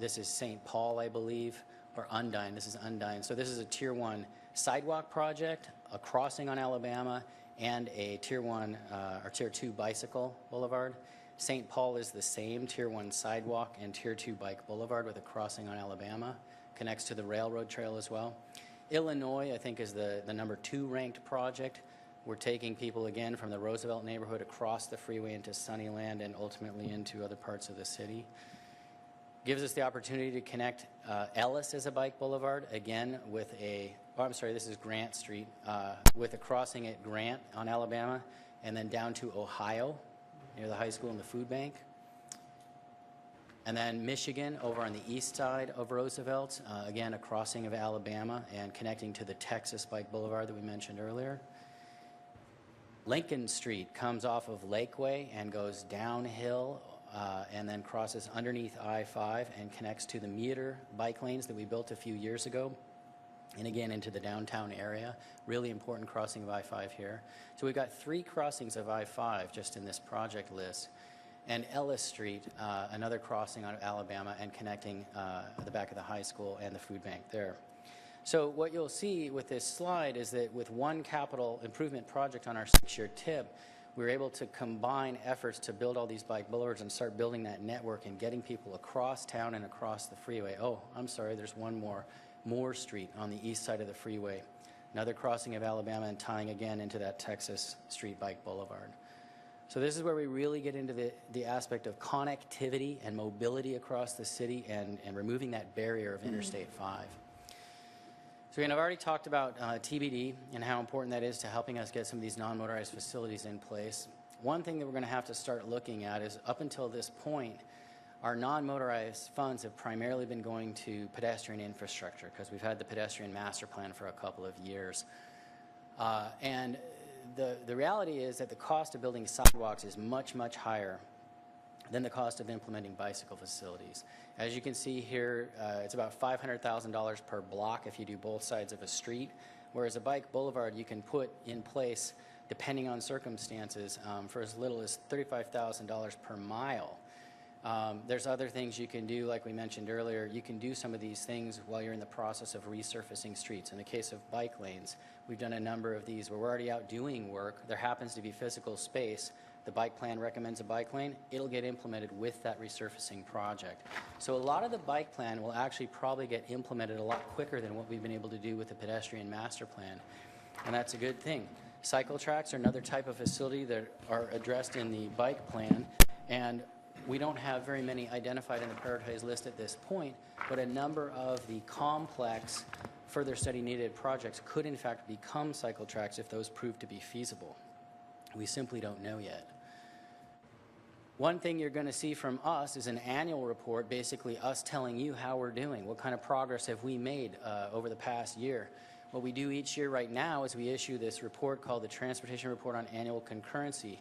this is St. Paul, I believe, or Undine. This is Undine. So this is a Tier 1 sidewalk project, a crossing on Alabama, and a Tier 1 or Tier 2 bicycle boulevard. St. Paul is the same, Tier 1 sidewalk and Tier 2 bike boulevard with a crossing on Alabama. Connects to the railroad trail as well. Illinois, I think, is the number 2 ranked project. We're taking people again from the Roosevelt neighborhood across the freeway into Sunnyland and ultimately into other parts of the city. Gives us the opportunity to connect Ellis as a bike boulevard, again with this is Grant Street, with a crossing at Grant on Alabama, and then down to Ohio, near the high school and the food bank. And then Michigan, over on the east side of Roosevelt, again, a crossing of Alabama and connecting to the Texas Bike Boulevard that we mentioned earlier. Lincoln Street comes off of Lakeway and goes downhill and then crosses underneath I-5 and connects to the meter bike lanes that we built a few years ago, and again into the downtown area. Really important crossing of I-5 here. So we've got 3 crossings of I-5 just in this project list. And Ellis Street, another crossing on Alabama and connecting the back of the high school and the food bank there. So what you'll see with this slide is that with one capital improvement project on our 6-year tip, we were able to combine efforts to build all these bike boulevards and start building that network and getting people across town and across the freeway. Oh, I'm sorry, there's one more. Moore Street on the east side of the freeway, another crossing of Alabama and tying again into that Texas Street Bike Boulevard. So this is where we really get into the aspect of connectivity and mobility across the city and removing that barrier of Interstate 5. So again, I've already talked about TBD and how important that is to helping us get some of these non-motorized facilities in place. One thing that we're going to have to start looking at is up until this point, our non-motorized funds have primarily been going to pedestrian infrastructure because we've had the pedestrian master plan for a couple of years. And the reality is that the cost of building sidewalks is much, much higher than the cost of implementing bicycle facilities. As you can see here, it's about $500,000 per block if you do both sides of a street, whereas a bike boulevard you can put in place, depending on circumstances, for as little as $35,000 per mile. There's other things you can do, like we mentioned earlier. You can do some of these things while you're in the process of resurfacing streets. In the case of bike lanes, we've done a number of these where we're already out doing work. There happens to be physical space. The bike plan recommends a bike lane. It'll get implemented with that resurfacing project. So a lot of the bike plan will actually probably get implemented a lot quicker than what we've been able to do with the pedestrian master plan. And that's a good thing. Cycle tracks are another type of facility that are addressed in the bike plan. And we don't have very many identified in the prioritized list at this point, but a number of the complex further study needed projects could in fact become cycle tracks if those prove to be feasible. We simply don't know yet. One thing you're going to see from us is an annual report, basically us telling you how we're doing, what kind of progress have we made over the past year. What we do each year right now is we issue this report called the Transportation Report on Annual Concurrency.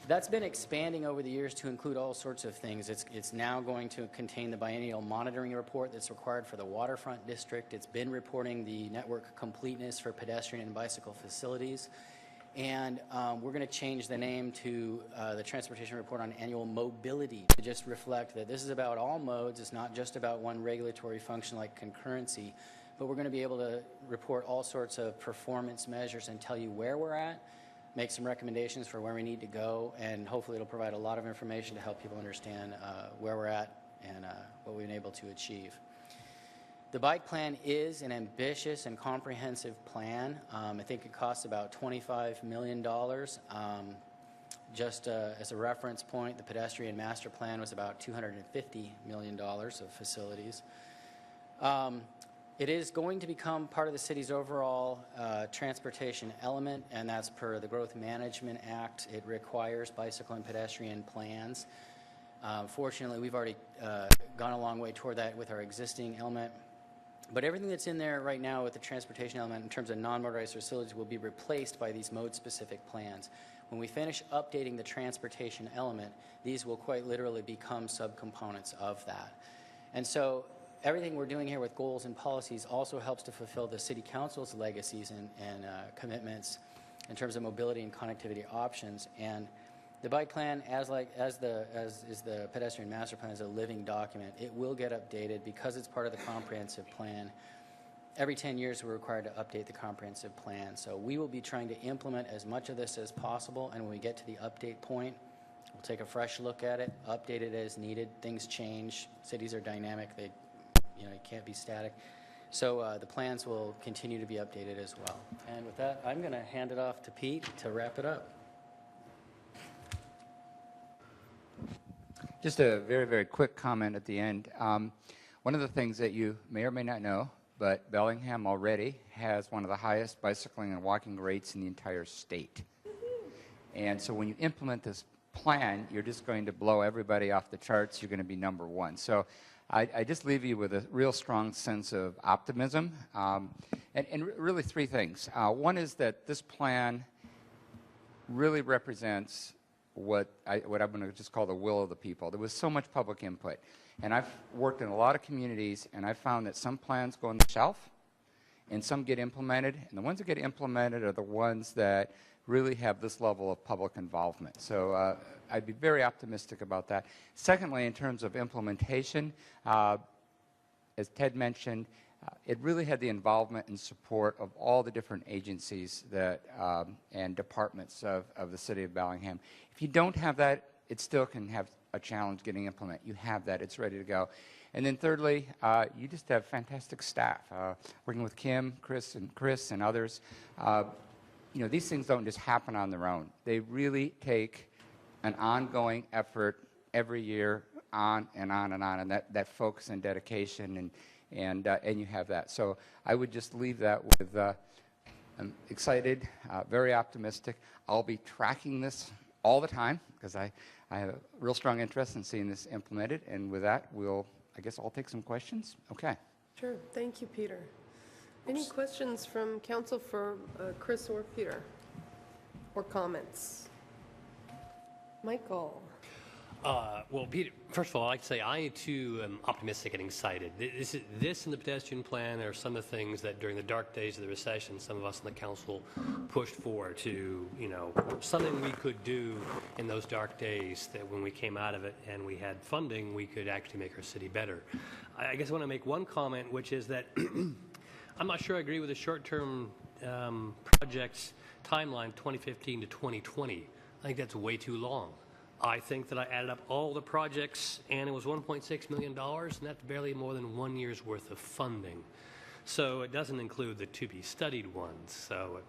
That's been expanding over the years to include all sorts of things. It's now going to contain the biennial monitoring report that's required for the waterfront district. It's been reporting the network completeness for pedestrian and bicycle facilities. And we're going to change the name to the Transportation Report on Annual Mobility to just reflect that this is about all modes. It's not just about one regulatory function like concurrency, but we're going to be able to report all sorts of performance measures and tell you where we're at, make some recommendations for where we need to go, and hopefully it'll provide a lot of information to help people understand where we're at and what we've been able to achieve. The bike plan is an ambitious and comprehensive plan. I think it costs about $25 million. Just as a reference point, the pedestrian master plan was about $250 million of facilities. It is going to become part of the city's overall transportation element, and that's per the Growth Management Act. It requires bicycle and pedestrian plans. Fortunately, we've already gone a long way toward that with our existing element. But everything that's in there right now with the transportation element in terms of non-motorized facilities will be replaced by these mode-specific plans. When we finish updating the transportation element, these will quite literally become subcomponents of that. And so everything we're doing here with goals and policies also helps to fulfill the City Council's legacies and commitments in terms of mobility and connectivity options. And the bike plan, as is the pedestrian master plan, is a living document. It will get updated because it's part of the comprehensive plan. Every 10 years, we're required to update the comprehensive plan. So we will be trying to implement as much of this as possible, and when we get to the update point, we'll take a fresh look at it, update it as needed. Things change. Cities are dynamic. You can't be static. So the plans will continue to be updated as well. And with that, I'm going to hand it off to Pete to wrap it up. Just a very, very quick comment at the end. One of the things that you may or may not know, but Bellingham already has one of the highest bicycling and walking rates in the entire state. And so when you implement this plan, you're just going to blow everybody off the charts. You're going to be number one. So I just leave you with a real strong sense of optimism. And really three things. One is that this plan really represents what I'm going to just call the will of the people. There was so much public input. And I've worked in a lot of communities, and I've found that some plans go on the shelf, and some get implemented. And the ones that get implemented are the ones that really have this level of public involvement. So I'd be very optimistic about that. Secondly, in terms of implementation, as Ted mentioned, it really had the involvement and support of all the different agencies that and departments of the city of Bellingham. If you don't have that, it still can have a challenge getting implement. You have that. It's ready to go. And then thirdly, you just have fantastic staff. Working with Kim, Chris, and others, you know, these things don't just happen on their own. They really take an ongoing effort every year, on and on and on, and that focus and dedication, and you have that. So I would just leave that with, I'm excited, very optimistic. I'll be tracking this all the time because I have a real strong interest in seeing this implemented, and with that, I guess I'll take some questions. Okay. Sure, thank you, Peter. Any questions from council for Chris or Peter? Or comments? Michael? Well, Peter, first of all, I'd like to say I, too, am optimistic and excited. This and the pedestrian plan are some of the things that during the dark days of the recession, some of us in the council pushed for to, you know, something we could do in those dark days that when we came out of it and we had funding, we could actually make our city better. I guess I want to make one comment, which is that I'm not sure I agree with the short-term projects timeline 2015 to 2020. I think that's way too long. I think that I added up all the projects, and it was $1.6 million, and that's barely more than 1 year's worth of funding. So it doesn't include the to-be-studied ones. So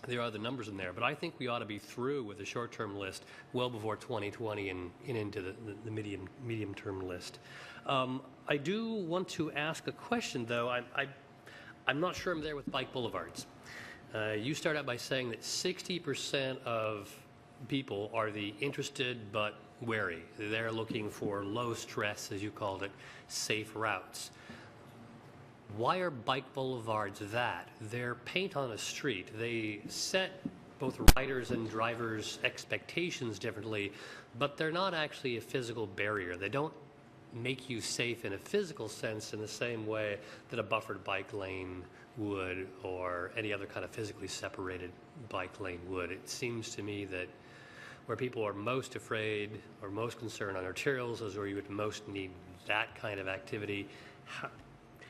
there are the numbers in there. But I think we ought to be through with the short-term list well before 2020 and into the medium-term list. I do want to ask a question, though. I'm not sure I'm there with bike boulevards. You start out by saying that 60% of people are the interested but wary. They're looking for low stress, as you called it, safe routes. Why are bike boulevards that? They're paint on a street. They set both riders and drivers' expectations differently, but they're not actually a physical barrier. They don't make you safe in a physical sense in the same way that a buffered bike lane would or any other kind of physically separated bike lane would. It seems to me that where people are most afraid or most concerned on arterials is where you would most need that kind of activity.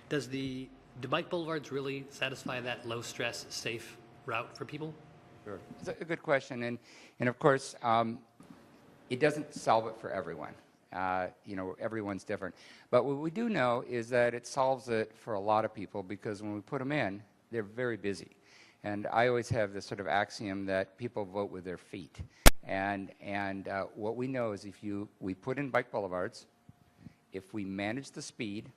Do bike boulevards really satisfy that low-stress, safe route for people? Sure. It's a good question, and of course, it doesn't solve it for everyone. You know, everyone's different. But what we do know is that it solves it for a lot of people because when we put them in, they're very busy. And I always have this sort of axiom that people vote with their feet. And what we know is we put in bike boulevards, if we manage the speed,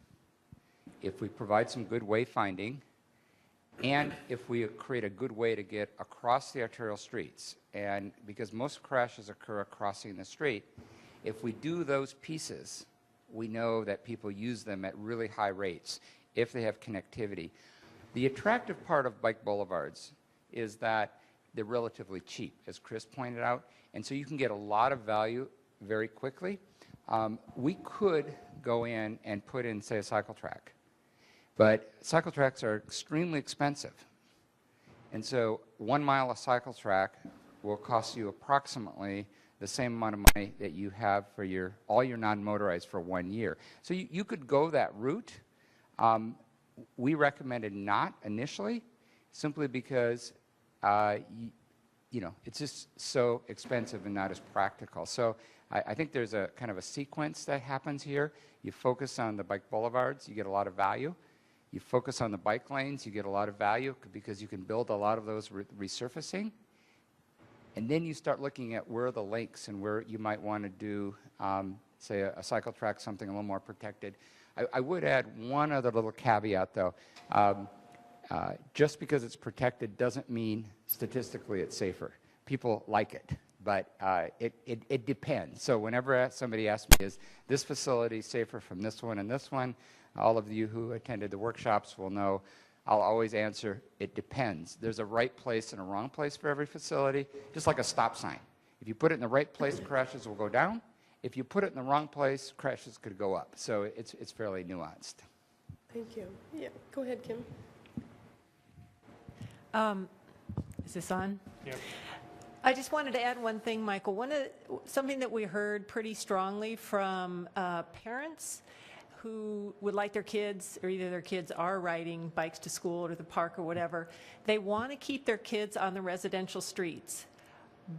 if we provide some good wayfinding, and if we create a good way to get across the arterial streets, and because most crashes occur crossing the street, if we do those pieces, we know that people use them at really high rates if they have connectivity. The attractive part of bike boulevards is that they're relatively cheap, as Chris pointed out, and so you can get a lot of value very quickly. We could go in and put in, say, a cycle track, but cycle tracks are extremely expensive. And so 1 mile of cycle track will cost you approximately the same amount of money that you have for all your non-motorized for 1 year. So you could go that route. We recommended not initially, simply because you know, it's just so expensive and not as practical. So I think there's a kind of a sequence that happens here. You focus on the bike boulevards, you get a lot of value. You focus on the bike lanes, you get a lot of value because you can build a lot of those resurfacing. And then you start looking at where are the links and where you might want to do, say, a cycle track, something a little more protected. I would add one other little caveat, though. Just because it's protected doesn't mean statistically it's safer. People like it, but it depends. So whenever somebody asks me, is this facility safer from this one and this one, all of you who attended the workshops will know I'll always answer, it depends. There's a right place and a wrong place for every facility, just like a stop sign. If you put it in the right place, crashes will go down. If you put it in the wrong place, crashes could go up. So it's fairly nuanced. Thank you. Yeah, go ahead, Kim. Is this on? Yep. I just wanted to add one thing, Michael. Something that we heard pretty strongly from parents who would like their kids, or either their kids are riding bikes to school or to the park or whatever, they want to keep their kids on the residential streets,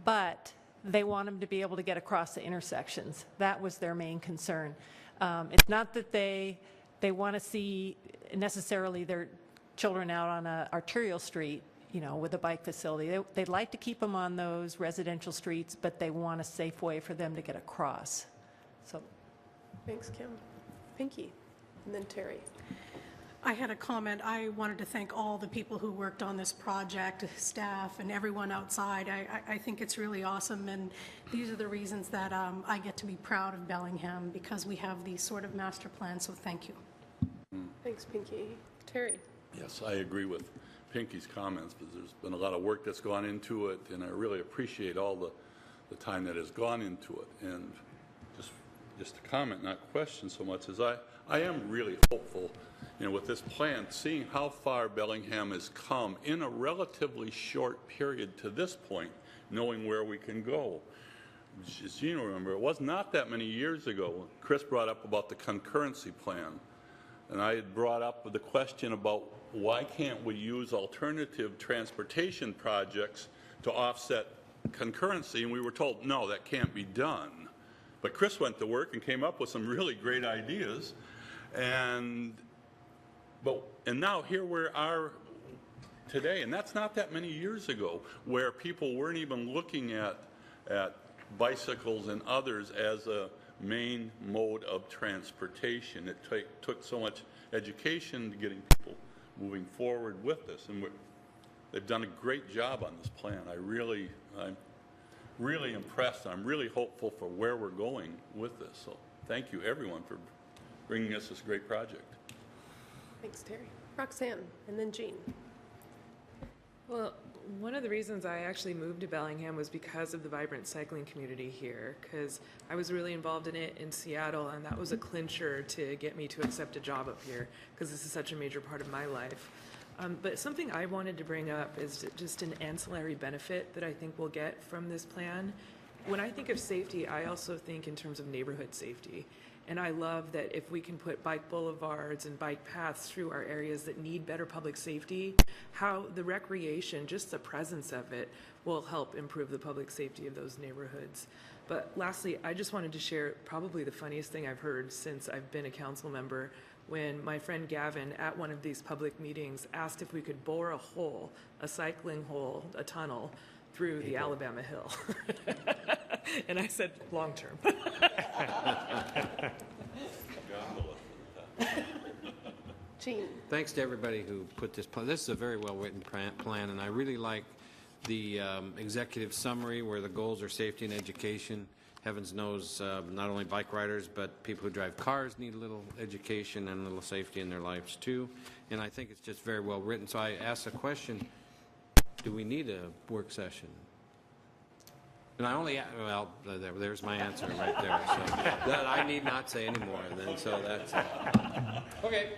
but they want them to be able to get across the intersections. That was their main concern. It's not that they want to see necessarily their children out on an arterial street, you know, with a bike facility. They'd like to keep them on those residential streets, but they want a safe way for them to get across. So, Thanks, Kim. Pinky, and then Terry. I had a comment. I wanted to thank all the people who worked on this project, staff and everyone outside. I think it's really awesome, and these are the reasons that I get to be proud of Bellingham, because we have these sort of master plans, so thank you. Thanks, Pinky. Terry. Yes, I agree with Pinky's comments, because there's been a lot of work that's gone into it, and I really appreciate all the time that has gone into it. And just a comment, not question so much, as I am really hopeful, you know, with this plan, seeing how far Bellingham has come in a relatively short period to this point, knowing where we can go. As you remember, it was not that many years ago, Chris brought up about the concurrency plan. And I had brought up the question about why can't we use alternative transportation projects to offset concurrency, and we were told, no, that can't be done. But Chris went to work and came up with some really great ideas, and now here we are today, and that's not that many years ago, where people weren't even looking at bicycles and others as a main mode of transportation. It took so much education to getting people moving forward with this, and they've done a great job on this plan. I'm really impressed. I'm really hopeful for where we're going with this. So thank you, everyone, for bringing us this great project. Thanks, Terry. Roxanne, and then Jean. Well, one of the reasons I actually moved to Bellingham was because of the vibrant cycling community here, because I was really involved in it in Seattle, and that was a clincher to get me to accept a job up here, because this is such a major part of my life. But something I wanted to bring up is just an ancillary benefit that I think we'll get from this plan. When I think of safety, I also think in terms of neighborhood safety. And I love that if we can put bike boulevards and bike paths through our areas that need better public safety, how the recreation, just the presence of it, will help improve the public safety of those neighborhoods. But lastly, I just wanted to share probably the funniest thing I've heard since I've been a council member, when my friend Gavin at one of these public meetings asked if we could bore a hole, a cycling hole, a tunnel, through the Alabama Hill. And I said, long term. Jean. Thanks to everybody who put this plan. This is a very well-written plan, and I really like the executive summary where the goals are safety and education. Heavens knows not only bike riders, but people who drive cars need a little education and a little safety in their lives too. And I think it's just very well written. So I asked the question, do we need a work session? And I only, well, there's my answer right there. So that I need not say anymore. And then, so that's it. Okay.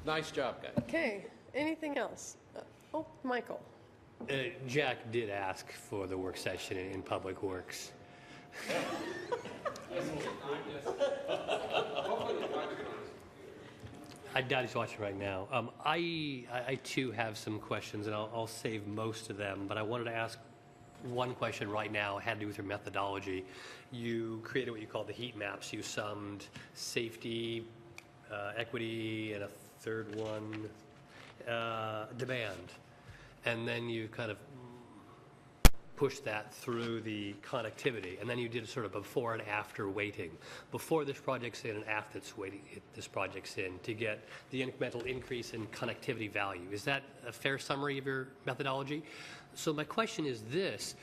Nice job, guys. Okay. Anything else? Oh, Michael. Jack did ask for the work session in Public Works. I doubt he's watching right now. I too have some questions, and I'll save most of them, but I wanted to ask one question right now. It had to do with your methodology. You created what you call the heat maps. You summed safety, equity, and a third one, demand. And then you kind of push that through the connectivity, and then you did sort of before and after weighting. Before this project's in and after this project's in, to get the incremental increase in connectivity value. Is that a fair summary of your methodology? So my question is this,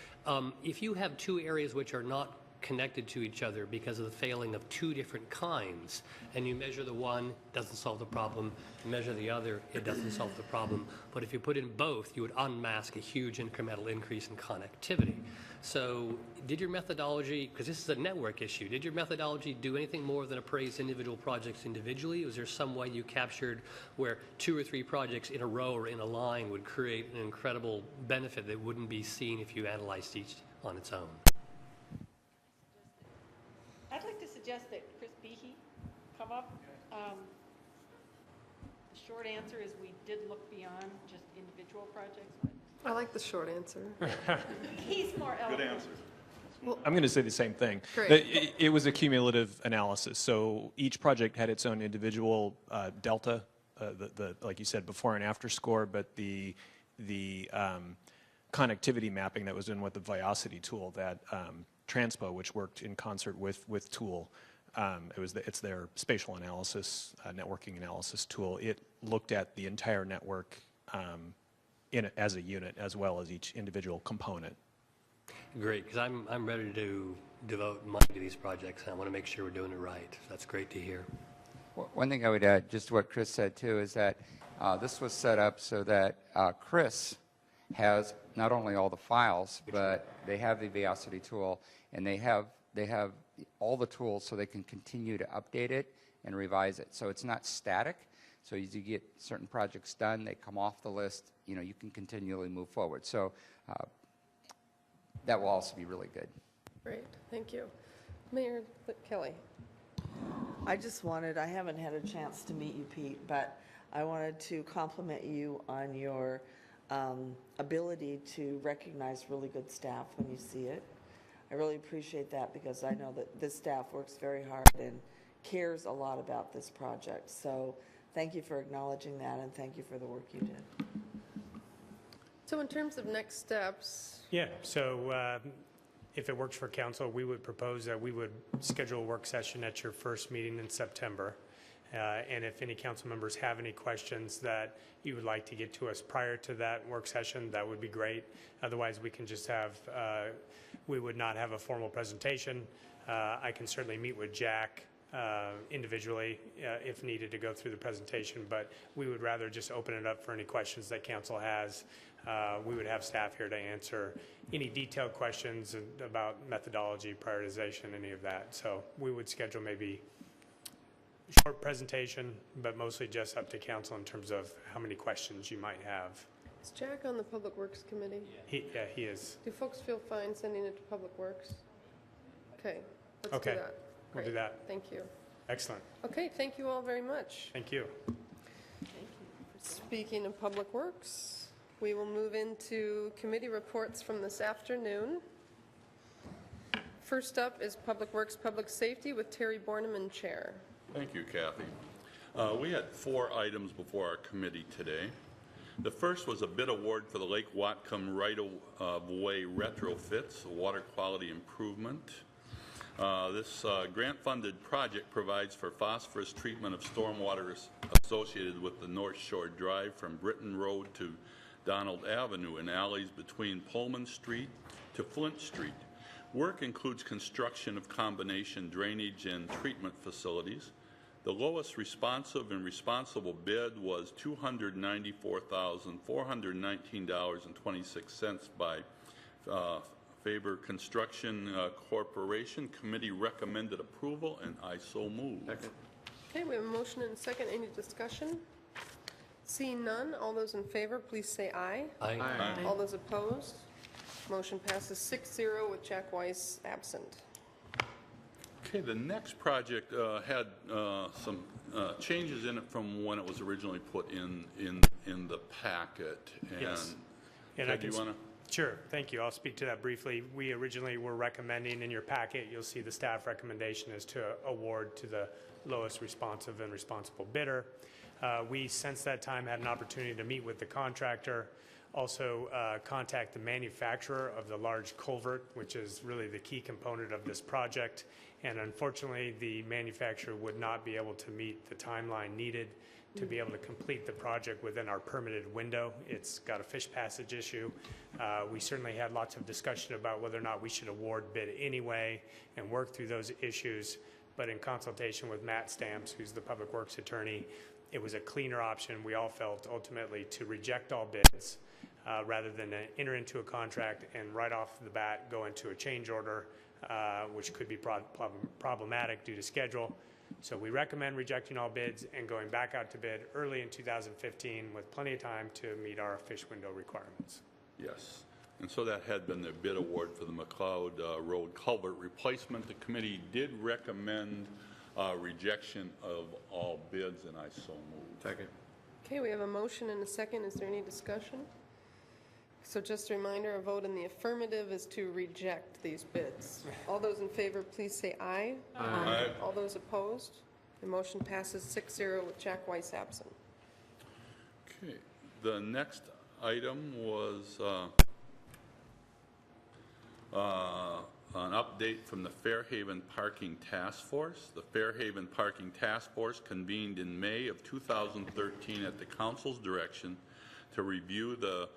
if you have two areas which are not connected to each other because of the failing of two different kinds, and you measure the one, doesn't solve the problem, you measure the other, it doesn't solve the problem, but if you put in both, you would unmask a huge incremental increase in connectivity. So did your methodology, because this is a network issue, did your methodology do anything more than appraise individual projects individually? Was there some way you captured where 2 or 3 projects in a row or in a line would create an incredible benefit that wouldn't be seen if you analyzed each on its own? I'd like to suggest that Chris Behe come up. The short answer is we did look beyond just individual projects. I like the short answer. He's more eloquent. Good answer. I'm going to say the same thing. Great. It was a cumulative analysis. So each project had its own individual delta, like you said, before and after score, but the connectivity mapping that was in with the Viocity tool, that Transpo, which worked in concert with Tool, it's their spatial analysis, networking analysis tool. It looked at the entire network as a unit, as well as each individual component. Great, because I'm ready to devote money to these projects, and I want to make sure we're doing it right. That's great to hear. One thing I would add, just to what Chris said too, is that this was set up so that Chris has not only all the files, but they have the Viocity tool, and they have all the tools so they can continue to update it and revise it. So it's not static. So as you get certain projects done, they come off the list. You can continually move forward. So that will also be really good. Great, thank you. Mayor Kelly. I haven't had a chance to meet you, Pete, but I wanted to compliment you on your ability to recognize really good staff when you see it. I really appreciate that because I know that this staff works very hard and cares a lot about this project. So thank you for acknowledging that, and thank you for the work you did. So in terms of next steps, Yeah, so if it works for council, we would propose that we would schedule a work session at your first meeting in September. And if any council members have any questions that you would like to get to us prior to that work session, that would be great. Otherwise, we can just have, we would not have a formal presentation. I can certainly meet with Jack individually if needed to go through the presentation, but we would rather just open it up for any questions that council has. We would have staff here to answer any detailed questions about methodology, prioritization, any of that. So we would schedule maybe a short presentation, but mostly just up to council in terms of how many questions you might have. is Jack on the Public Works Committee? Yeah, he is. Do folks feel fine sending it to Public Works? Okay, let's do Okay, that. we'll do Great, that. Thank you. Excellent. Okay, thank you all very much. Thank you. Speaking of Public Works, we will move into committee reports from this afternoon. First up is Public Works, Public Safety with Terry Borneman, Chair. Thank you, Kathy. We had 4 items before our committee today. The first was a bid award for the Lake Whatcom right-of-way retrofits, a water quality improvement. This grant-funded project provides for phosphorus treatment of stormwater associated with the North Shore Drive from Britton Road to Donald Avenue and alleys between Pullman Street to Flint Street. Work includes construction of combination drainage and treatment facilities. The lowest responsive and responsible bid was $294,419.26 by Faber Construction Corporation. Committee recommended approval, and I so move. Second. Okay, we have a motion and a second. Any discussion? Seeing none, all those in favor, please say aye. Aye. Aye. All those opposed? Motion passes 6-0 with Jack Weiss absent. Okay, the next project had some changes in it from when it was originally put in the packet. And Yes. And Ted, do you want to? Sure, thank you. I'll speak to that briefly. We originally were recommending in your packet, you'll see the staff recommendation is to award to the lowest responsive and responsible bidder. We, since that time, had an opportunity to meet with the contractor, also contact the manufacturer of the large culvert, which is really the key component of this project. And unfortunately, the manufacturer would not be able to meet the timeline needed to be able to complete the project within our permitted window. It's got a fish passage issue. We certainly had lots of discussion about whether or not we should award bid anyway and work through those issues. But in consultation with Matt Stamps, who's the Public Works attorney, it was a cleaner option, we all felt, ultimately, to reject all bids rather than enter into a contract and right off the bat go into a change order, which could be problematic due to schedule. So we recommend rejecting all bids and going back out to bid early in 2015 with plenty of time to meet our fish window requirements. Yes. And so that had been the bid award for the McLeod Road culvert replacement. The committee did recommend rejection of all bids, and I so move. Second. Okay, we have a motion and a second. Is there any discussion? So just a reminder, a vote in the affirmative is to reject these bids. All those in favor, please say aye. Aye. All those opposed? The motion passes 6-0 with Jack Weiss absent. Okay, the next item was an update from the Fairhaven Parking Task Force. The Fairhaven Parking Task Force convened in May of 2013 at the council's direction to review the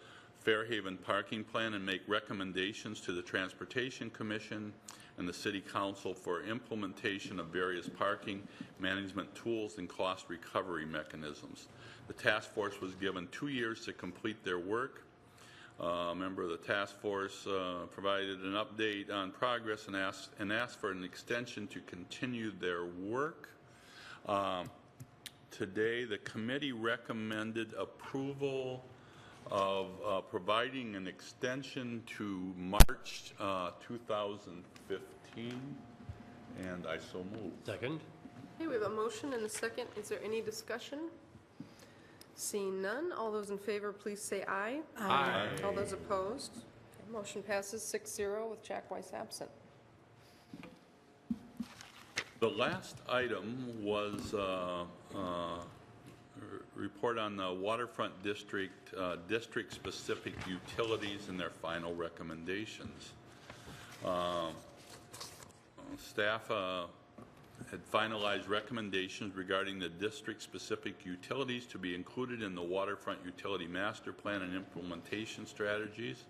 Fairhaven parking plan and make recommendations to the Transportation Commission and the City Council for implementation of various parking management tools and cost recovery mechanisms. The task force was given 2 years to complete their work. A member of the task force provided an update on progress and asked for an extension to continue their work. Today, the committee recommended approval of providing an extension to March 2015, and I so move. Second. Okay, we have a motion and a second. Is there any discussion? Seeing none, all those in favor, please say aye. Aye. All those opposed? Okay, motion passes 6-0 with Jack Weiss absent. The last item was report on the waterfront district, district-specific utilities and their final recommendations. Staff had finalized recommendations regarding the district-specific utilities to be included in the waterfront utility master plan and implementation strategies.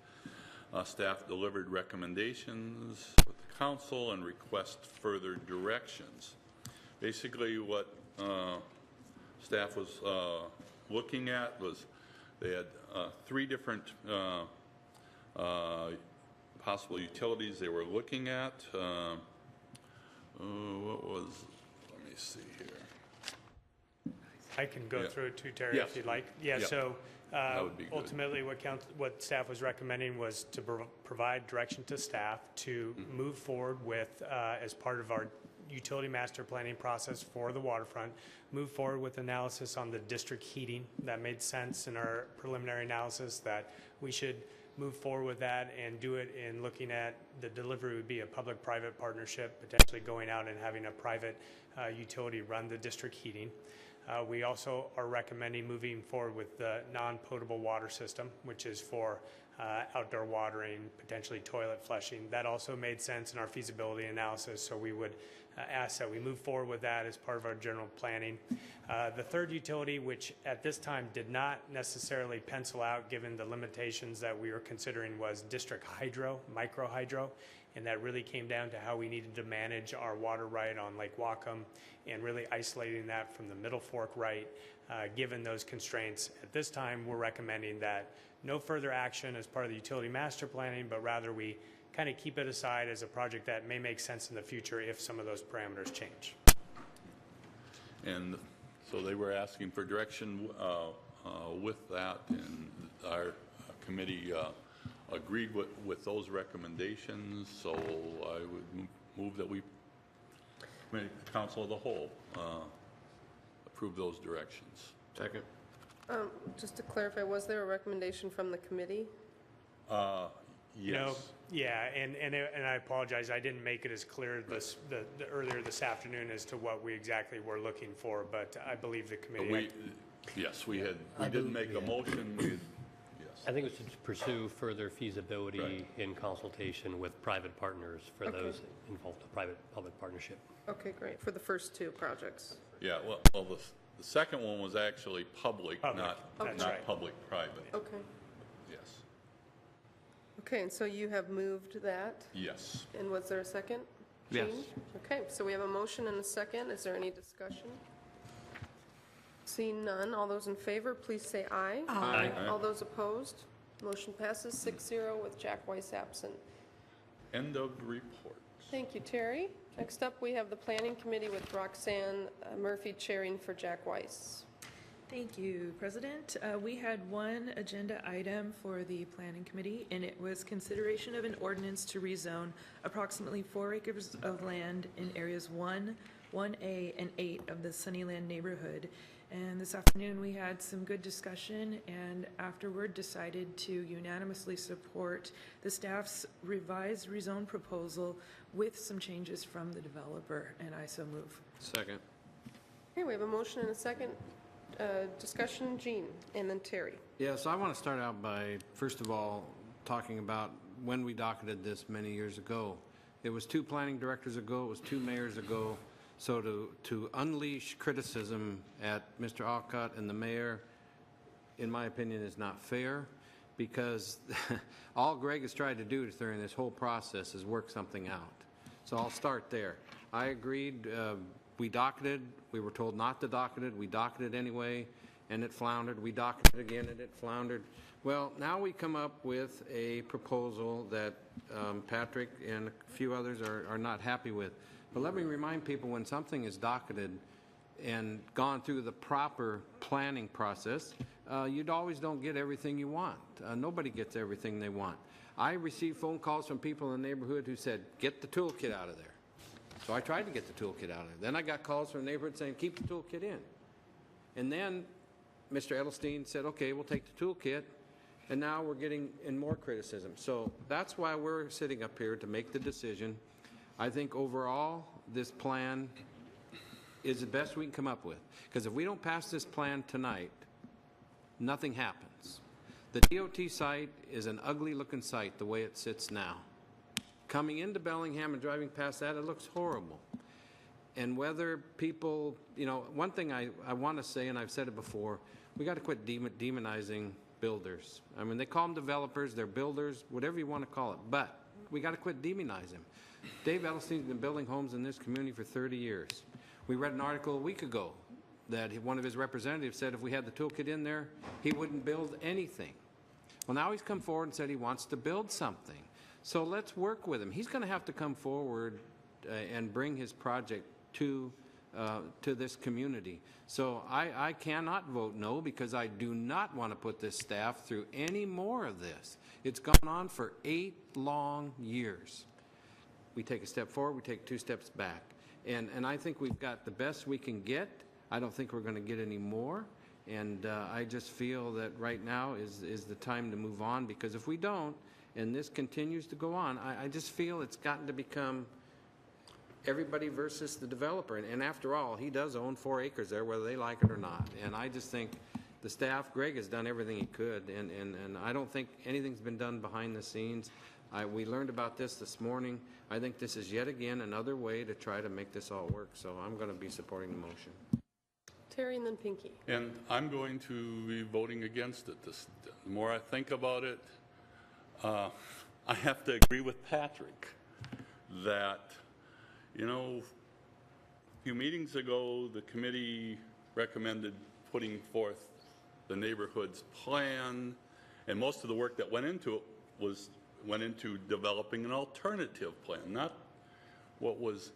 Staff delivered recommendations with the council and request further directions. Basically, what staff was looking at was they had 3 different possible utilities they were looking at. What was, let me see here. I can go through it too, Terry, Yes. if you'd like. Yeah, Yep. so That would be good. ultimately what staff was recommending was to provide direction to staff to move forward with, as part of our utility master planning process for the waterfront, move forward with analysis on the district heating. That made sense in our preliminary analysis that we should move forward with that and do it in looking at the delivery would be a public-private partnership, potentially going out and having a private utility run the district heating. We also are recommending moving forward with the non-potable water system, which is for outdoor watering, potentially toilet flushing. That also made sense in our feasibility analysis, so we would ask that we move forward with that as part of our general planning. The third utility, which at this time did not necessarily pencil out given the limitations that we were considering, was district hydro, micro hydro, and that really came down to how we needed to manage our water right on Lake Whatcom and really isolating that from the Middle Fork right, given those constraints. At this time, we're recommending that no further action as part of the utility master planning, but rather we kind of keep it aside as a project that may make sense in the future if some of those parameters change. And so they were asking for direction with that, and our committee agreed with those recommendations, so I would move that we, Council of the Whole, approve those directions. Second. Just to clarify, was there a recommendation from the committee? Yes. No, yeah, and I apologize, I didn't make it as clear earlier this afternoon as to what we exactly were looking for, but I believe the committee. Yes, we didn't make a motion. Yes. I think it was to pursue further feasibility in consultation with private partners for those involved in a private-public partnership. Okay, great, for the first 2 projects. Yeah, well, the second one was actually public, not public-private. Okay. Yes. Okay, and so you have moved that? Yes. And was there a second? Yes. Gene? Okay, so we have a motion and a second. Is there any discussion? Seeing none, all those in favor, please say aye. Aye. All those opposed? Motion passes 6-0 with Jack Weiss absent. End of report. Thank you, Terry. Next up, we have the Planning Committee with Roxanne Murphy chairing for Jack Weiss. Thank you, President. We had one agenda item for the Planning Committee, and it was consideration of an ordinance to rezone approximately 4 acres of land in areas 1, 1A and 8 of the Sunnyland neighborhood. And this afternoon, we had some good discussion, and afterward decided to unanimously support the staff's revised rezone proposal with some changes from the developer, and I so move. Second. Okay, we have a motion and a second. Discussion, Jean, and then Terry. Yeah, so I want to start out by, first of all, talking about when we docketed this many years ago. It was 2 planning directors ago, it was 2 mayors ago. So to unleash criticism at Mr. Alcott and the mayor, in my opinion, is not fair, because all Greg has tried to do during this whole process is work something out. So I'll start there. I agreed, we docketed, we were told not to docket it, we docketed anyway, and it floundered. We docketed again and it floundered. Well, now we come up with a proposal that Patrick and a few others are not happy with. But let me remind people, when something is docketed and gone through the proper planning process, you always don't get everything you want. Nobody gets everything they want. I received phone calls from people in the neighborhood who said, get the toolkit out of there. So I tried to get the toolkit out of there. Then I got calls from the neighborhood saying, keep the toolkit in. And then Mr. Edelstein said, okay, we'll take the toolkit. And now we're getting in more criticism. So that's why we're sitting up here to make the decision. I think overall, this plan is the best we can come up with. Because if we don't pass this plan tonight, nothing happens. The DOT site is an ugly-looking site the way it sits now. Coming into Bellingham and driving past that, it looks horrible. And whether people, you know, one thing I want to say, and I've said it before, we got to quit demonizing builders. I mean, they call them developers, they're builders, whatever you want to call it. But we got to quit demonizing them. Dave Edelstein's been building homes in this community for 30 years. We read an article a week ago that one of his representatives said if we had the toolkit in there, he wouldn't build anything. Well, now he's come forward and said he wants to build something. So let's work with him. He's going to have to come forward and bring his project to this community. So I cannot vote no, because I do not want to put this staff through any more of this. It's gone on for 8 long years. We take a step forward, we take 2 steps back. And I think we've got the best we can get. I don't think we're going to get any more. And I just feel that right now is the time to move on, because if we don't, and this continues to go on, I just feel it's gotten to become everybody versus the developer. And after all, he does own 4 acres there, whether they like it or not. And I just think the staff, Greg has done everything he could, and I don't think anything's been done behind the scenes. We learned about this morning. I think this is yet again another way to try to make this all work. So I'm going to be supporting the motion. Terry and then Pinky. And I'm going to be voting against it. The more I think about it, I have to agree with Patrick that, you know, a few meetings ago, the committee recommended putting forth the neighborhood's plan, and most of the work that went into it went into developing an alternative plan, not what was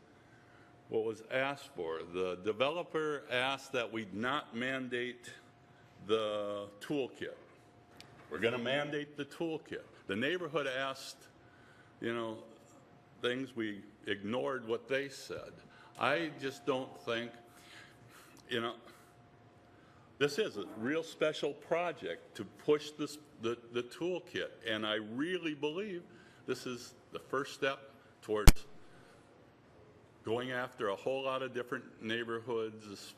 asked for. The developer asked that we not mandate the toolkit. We're going to mandate the toolkit. The neighborhood asked, you know, things, we ignored what they said. I just don't think, you know, this is a real special project to push this, the toolkit, and I really believe this is the first step towards going after a whole lot of different neighborhoods,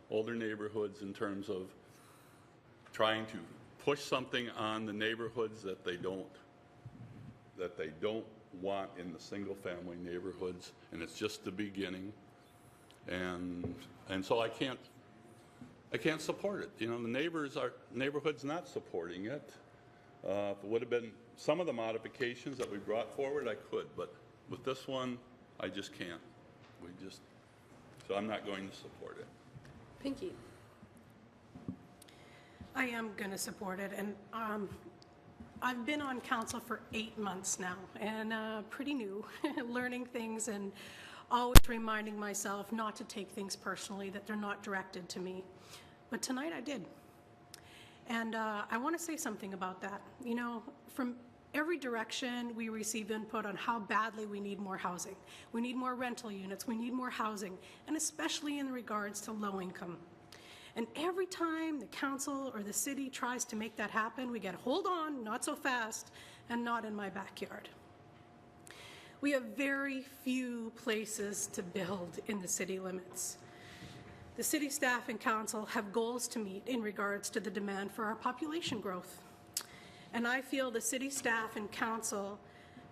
older neighborhoods, in terms of trying to push something on the neighborhoods that they don't want in the single-family neighborhoods, and it's just the beginning. And so I can't support it. You know, the neighborhood's not supporting it. If it would have been some of the modifications that we brought forward, I could, but with this one, I just can't. So I'm not going to support it. Pinky. I am going to support it, and I've been on council for 8 months now, and pretty new, learning things and always reminding myself not to take things personally, that they're not directed to me. But tonight I did. And I want to say something about that. You know, from Every direction we receive input on how badly we need more housing. We need more rental units, we need more housing, and especially in regards to low income. And every time the council or the city tries to make that happen, we get, hold on, not so fast, and not in my backyard. We have very few places to build in the city limits. The city staff and council have goals to meet in regards to the demand for our population growth. And I feel the city staff and council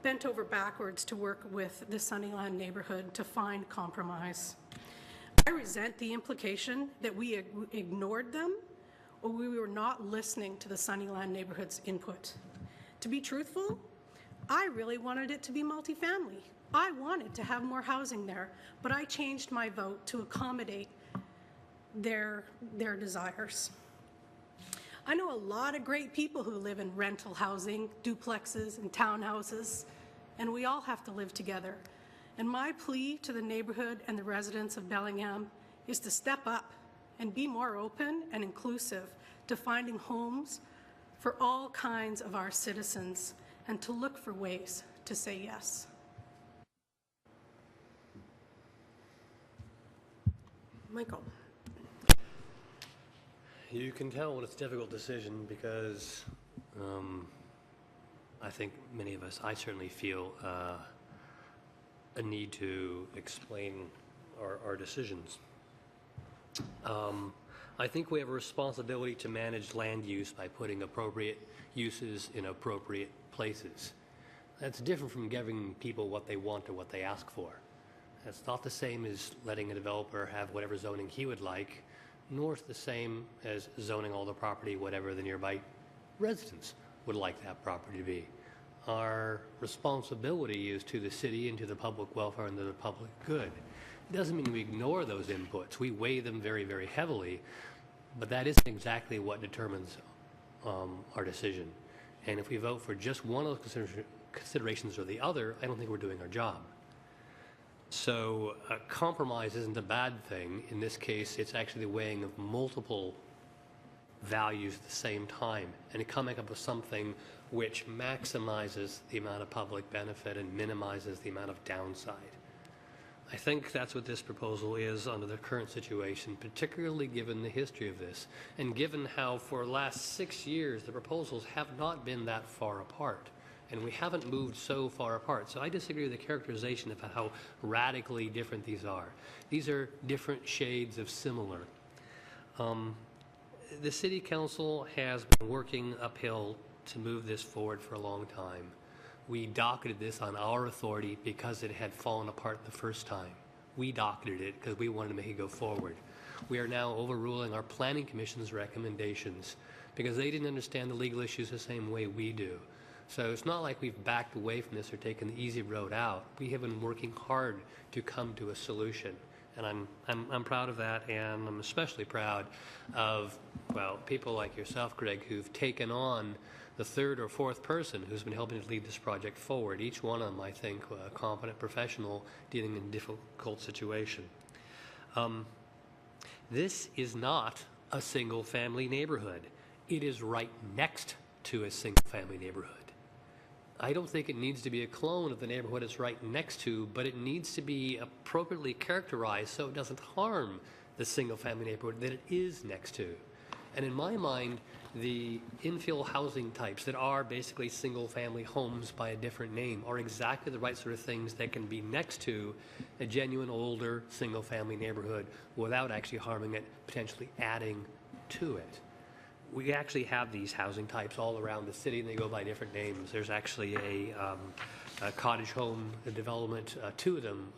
bent over backwards to work with the Sunnyland neighborhood to find compromise. I resent the implication that we ignored them or we were not listening to the Sunnyland neighborhood's input. To be truthful, I really wanted it to be multifamily. I wanted to have more housing there, but I changed my vote to accommodate their desires. I know a lot of great people who live in rental housing, duplexes and townhouses, and we all have to live together. And my plea to the neighborhood and the residents of Bellingham is to step up and be more open and inclusive to finding homes for all kinds of our citizens and to look for ways to say yes. Michael. You can tell when it's a difficult decision because I think many of us, I certainly feel a need to explain our decisions. I think we have a responsibility to manage land use by putting appropriate uses in appropriate places. That's different from giving people what they want or what they ask for. That's not the same as letting a developer have whatever zoning he would like, nor is the same as zoning all the property whatever the nearby residents would like that property to be. Our responsibility is to the city and to the public welfare and to the public good. It doesn't mean we ignore those inputs. We weigh them very, very heavily, but that isn't exactly what determines our decision. And if we vote for just one of those considerations or the other, I don't think we're doing our job. So compromise isn't a bad thing. In this case, it's actually the weighing of multiple values at the same time and coming up with something which maximizes the amount of public benefit and minimizes the amount of downside. I think that's what this proposal is under the current situation, particularly given the history of this and given how for the last 6 years the proposals have not been that far apart. And we haven't moved so far apart. So I disagree with the characterization of how radically different these are. These are different shades of similar. The City Council has been working uphill to move this forward for a long time. We docketed this on our authority because it had fallen apart the first time. We docketed it because we wanted to make it go forward. We are now overruling our Planning Commission's recommendations because they didn't understand the legal issues the same way we do. So it's not like we've backed away from this or taken the easy road out. We have been working hard to come to a solution. And I'm proud of that, and I'm especially proud of, well, people like yourself, Greg, who've taken on the third or fourth person who's been helping to lead this project forward. Each one of them, I think, a competent professional dealing in a difficult situation. This is not a single-family neighborhood. It is right next to a single-family neighborhood. I don't think it needs to be a clone of the neighborhood it's right next to, but it needs to be appropriately characterized so it doesn't harm the single-family neighborhood that it is next to. And in my mind, the infill housing types that are basically single-family homes by a different name are exactly the right sort of things that can be next to a genuine older single-family neighborhood without actually harming it, potentially adding to it. We actually have these housing types all around the city, and they go by different names. There's actually a cottage home development, two of them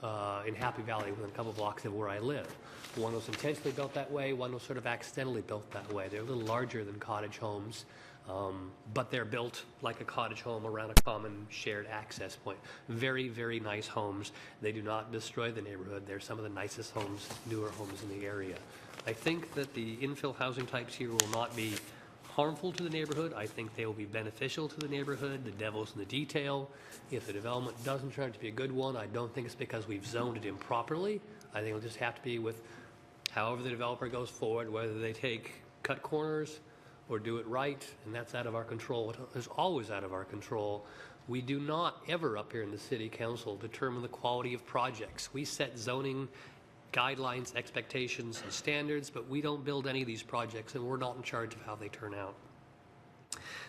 in Happy Valley within a couple blocks of where I live. One was intentionally built that way, one was sort of accidentally built that way. They're a little larger than cottage homes, but they're built like a cottage home around a common shared access point. Very, very nice homes. They do not destroy the neighborhood. They're some of the nicest homes, newer homes in the area. I think that the infill housing types here will not be harmful to the neighborhood. I think they will be beneficial to the neighborhood. The devil's in the detail. If the development doesn't turn out to be a good one, I don't think it's because we've zoned it improperly. I think it'll just have to be with however the developer goes forward, whether they cut corners or do it right, and that's out of our control. It is always out of our control. We do not ever up here in the City Council determine the quality of projects. We set zoning guidelines, expectations, and standards, but we don't build any of these projects, and we're not in charge of how they turn out.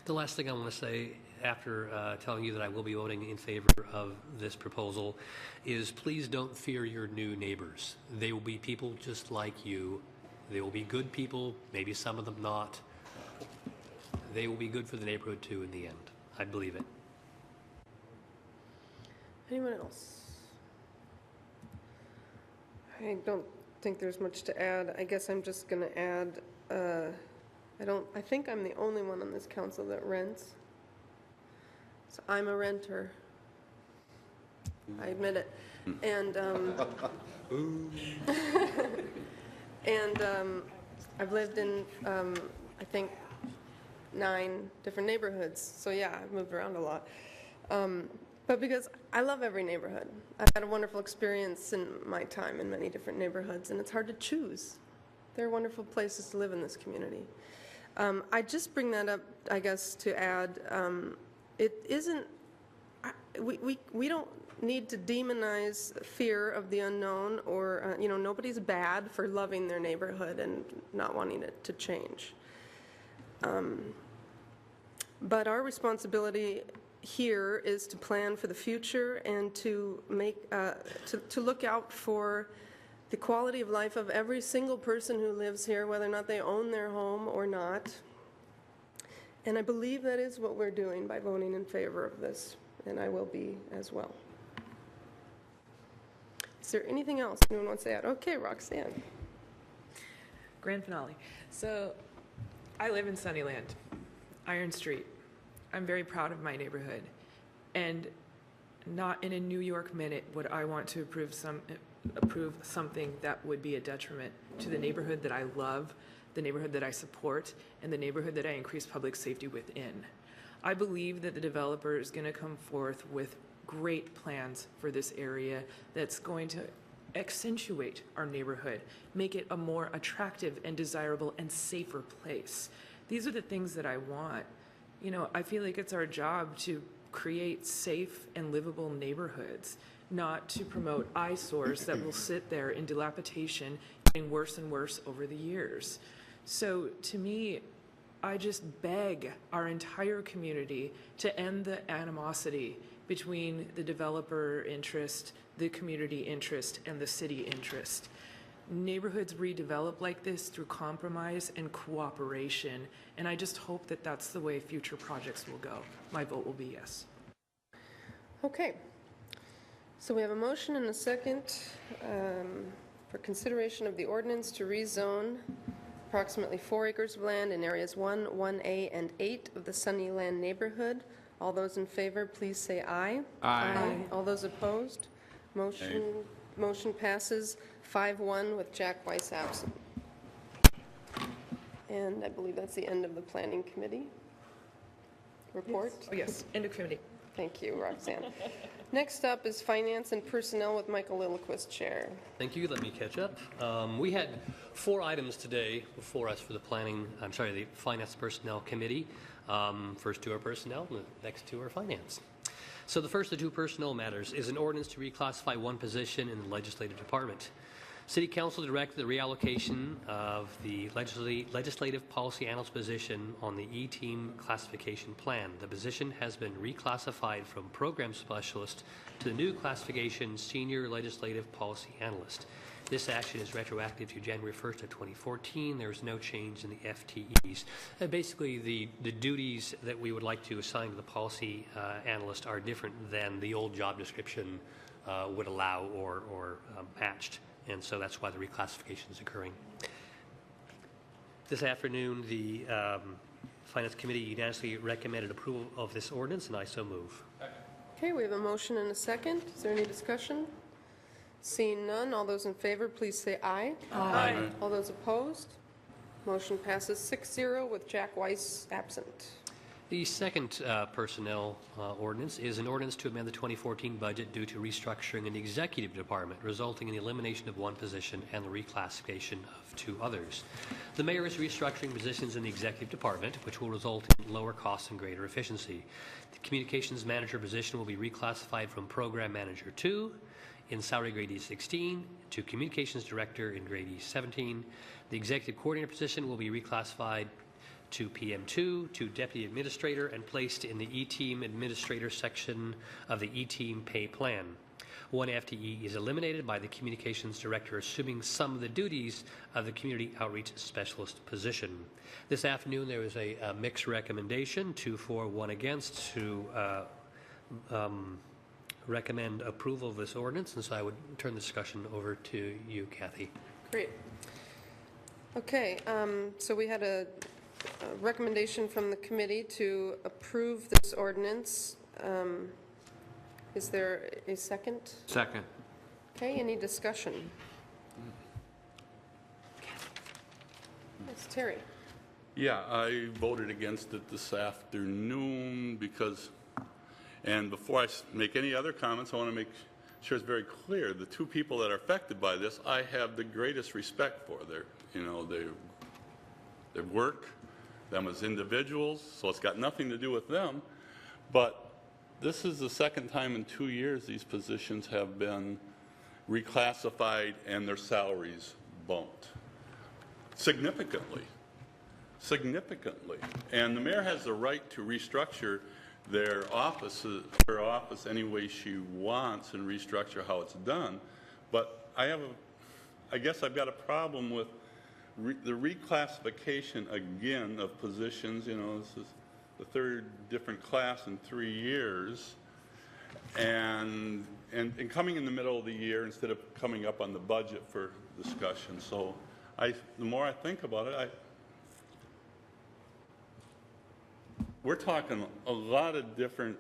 The last thing I want to say after telling you that I will be voting in favor of this proposal is please don't fear your new neighbors. They will be people just like you. They will be good people, maybe some of them not. They will be good for the neighborhood too in the end. I believe it. Anyone else? I don't think there's much to add. I guess I'm just going to add, I think I'm the only one on this council that rents. So I'm a renter. I admit it. And, I've lived in, I think, 9 different neighborhoods. So yeah, I've moved around a lot. But because I love every neighborhood. I've had a wonderful experience in my time in many different neighborhoods, and it's hard to choose. There are wonderful places to live in this community. I just bring that up, I guess, to add, it isn't, we don't need to demonize fear of the unknown or, nobody's bad for loving their neighborhood and not wanting it to change. But our responsibility here is to plan for the future and to make, to look out for the quality of life of every single person who lives here, whether or not they own their home or not. And I believe that is what we're doing by voting in favor of this, and I will be as well. Is there anything else anyone wants to add? Okay, Roxanne. Grand finale. So I live in Sunnyland, Iron Street. I'm very proud of my neighborhood. And not in a New York minute would I want to approve something that would be a detriment to the neighborhood that I love, the neighborhood that I support, and the neighborhood that I increase public safety within. I believe that the developer is going to come forth with great plans for this area that's going to accentuate our neighborhood, make it a more attractive and desirable and safer place. These are the things that I want. I feel like it's our job to create safe and livable neighborhoods, not to promote eyesores that will sit there in dilapidation, getting worse and worse over the years. So to me, I just beg our entire community to end the animosity between the developer interest, the community interest, and the city interest. Neighborhoods redevelop like this through compromise and cooperation, and I just hope that that's the way future projects will go. My vote will be yes. Okay. So we have a motion and a second for consideration of the ordinance to rezone approximately 4 acres of land in areas 1, 1A, and 8 of the Sunnyland neighborhood. All those in favor, please say aye. Aye. All those opposed? Motion passes 5-1 with Jack Weiss absent. And I believe that's the end of the Planning Committee report. Yes. Oh, yes, end of committee. Thank you, Roxanne. Next up is Finance and Personnel with Michael Lillquist, Chair. Thank you. Let me catch up. We had 4 items today before us for the the Finance Personnel Committee. First 2 are personnel, and the next 2 are finance. So the first of the 2 personnel matters is an ordinance to reclassify 1 position in the Legislative Department. City Council directed the reallocation of the legislative policy analyst position on the E-Team classification plan. The position has been reclassified from program specialist to the new classification senior legislative policy analyst. This action is retroactive to January 1st of 2014. There is no change in the FTEs. Basically, the duties that we would like to assign to the policy analyst are different than the old job description would allow or matched. And so that's why the reclassification is occurring. This afternoon, the Finance Committee unanimously recommended approval of this ordinance, and I so move. Okay, we have a motion and a second. Is there any discussion? Seeing none, all those in favor, please say aye. Aye. All those opposed? Motion passes 6-0 with Jack Weiss absent. The second personnel ordinance is an ordinance to amend the 2014 budget due to restructuring in the executive department, resulting in the elimination of 1 position and the reclassification of 2 others. The mayor is restructuring positions in the executive department, which will result in lower costs and greater efficiency. The communications manager position will be reclassified from program manager 2 in salary grade E16 to communications director in grade E17. The executive coordinator position will be reclassified to PM2 to deputy administrator and placed in the E-team administrator section of the E-team pay plan. One FTE is eliminated by the communications director, assuming some of the duties of the community outreach specialist position. This afternoon, there was a mixed recommendation, 2 for, 1 against, to recommend approval of this ordinance, and so I would turn the discussion over to you, Kathy. Great. Okay, so we had a recommendation from the committee to approve this ordinance. Is there a second? Second. Okay, any discussion? Yes, Terry. Yeah, I voted against it this afternoon because, and before I make any other comments, I want to make sure it's very clear, the 2 people that are affected by this, I have the greatest respect for. Their work, them as individuals, so it's got nothing to do with them. But this is the second time in 2 years these positions have been reclassified and their salaries bumped significantly. And the mayor has the right to restructure her office any way she wants and restructure how it's done. But I guess I've got a problem with the reclassification again of positions. You know, this is the 3rd different class in 3 years, and coming in the middle of the year instead of coming up on the budget for discussion. So the more I think about it, we're talking a lot of different,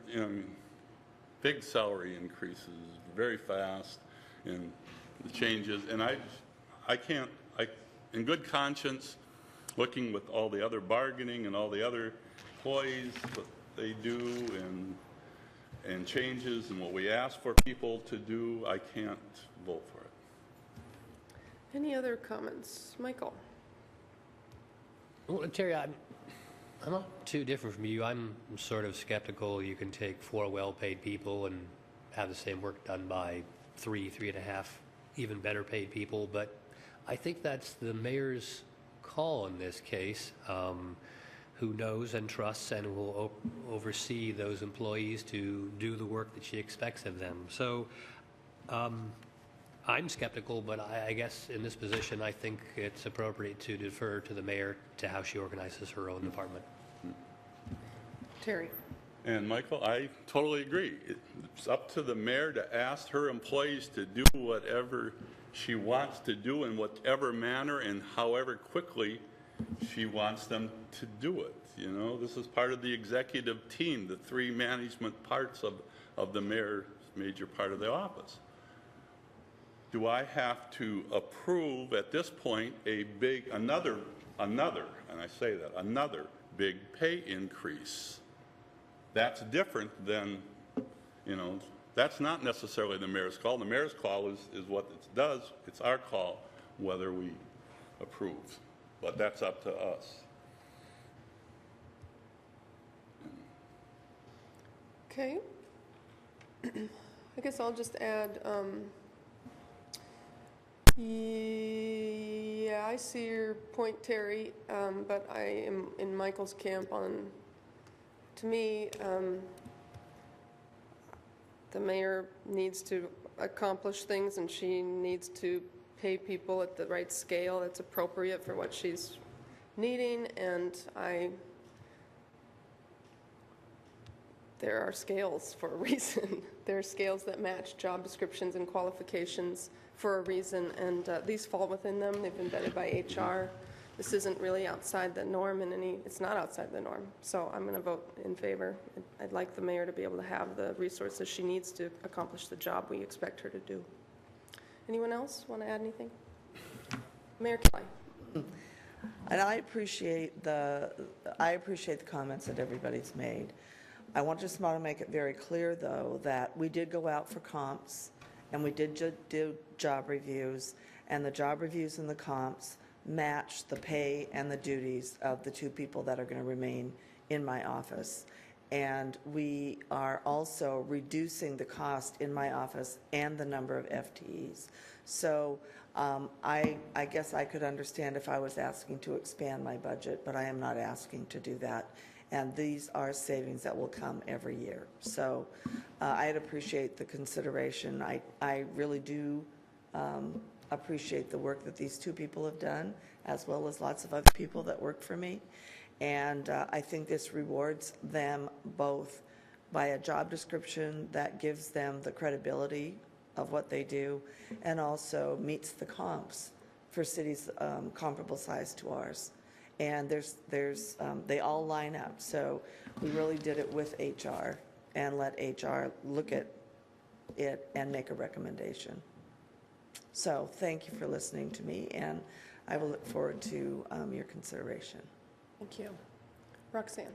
big salary increases very fast, and the changes, and I can't, in good conscience, looking with all the other bargaining and all the other employees, what they do, and changes and what we ask for people to do, I can't vote for it. Any other comments? Michael? Well, Terry, I'm not too different from you. I'm sort of skeptical you can take 4 well-paid people and have the same work done by 3.5 even better paid people, but I think that's the mayor's call in this case. Who knows and trusts and will oversee those employees to do the work that she expects of them. So I'm skeptical, but I guess in this position, I think it's appropriate to defer to the mayor to how she organizes her own department. Terry. And Michael, I totally agree. It's up to the mayor to ask her employees to do whatever she wants to do in whatever manner and however quickly she wants them to do it. You know, this is part of the executive team, the 3 management parts of the mayor's major part of the office. Do I have to approve at this point another, and I say that, another big pay increase? That's different than, that's not necessarily the mayor's call. The mayor's call is what it does. It's our call whether we approve. But that's up to us. Okay. I guess I'll just add, yeah, I see your point, Terry, but I am in Michael's camp on, to me, the mayor needs to accomplish things and she needs to pay people at the right scale that's appropriate for what she's needing, and there are scales for a reason. There are scales that match job descriptions and qualifications for a reason, and these fall within them. They've been vetted by HR. This isn't really outside the norm it's not outside the norm. So I'm going to vote in favor. I'd like the mayor to be able to have the resources she needs to accomplish the job we expect her to do. Anyone else want to add anything? Mayor Kelly. And I appreciate the comments that everybody's made. I just want to make it very clear, though, that we did go out for comps, and we did do job reviews, and the job reviews and the comps match the pay and the duties of the two people that are going to remain in my office. And we are also reducing the cost in my office and the number of FTEs. So I guess I could understand if I was asking to expand my budget, but I am not asking to do that. And these are savings that will come every year. So I'd appreciate the consideration. I really do appreciate the work that these two people have done, as well as lots of other people that work for me. And I think this rewards them both by a job description that gives them the credibility of what they do, and also meets the comps for cities comparable size to ours. And they all line up. So we really did it with HR and let HR look at it and make a recommendation. So thank you for listening to me, and I will look forward to your consideration. Thank you. Roxanne.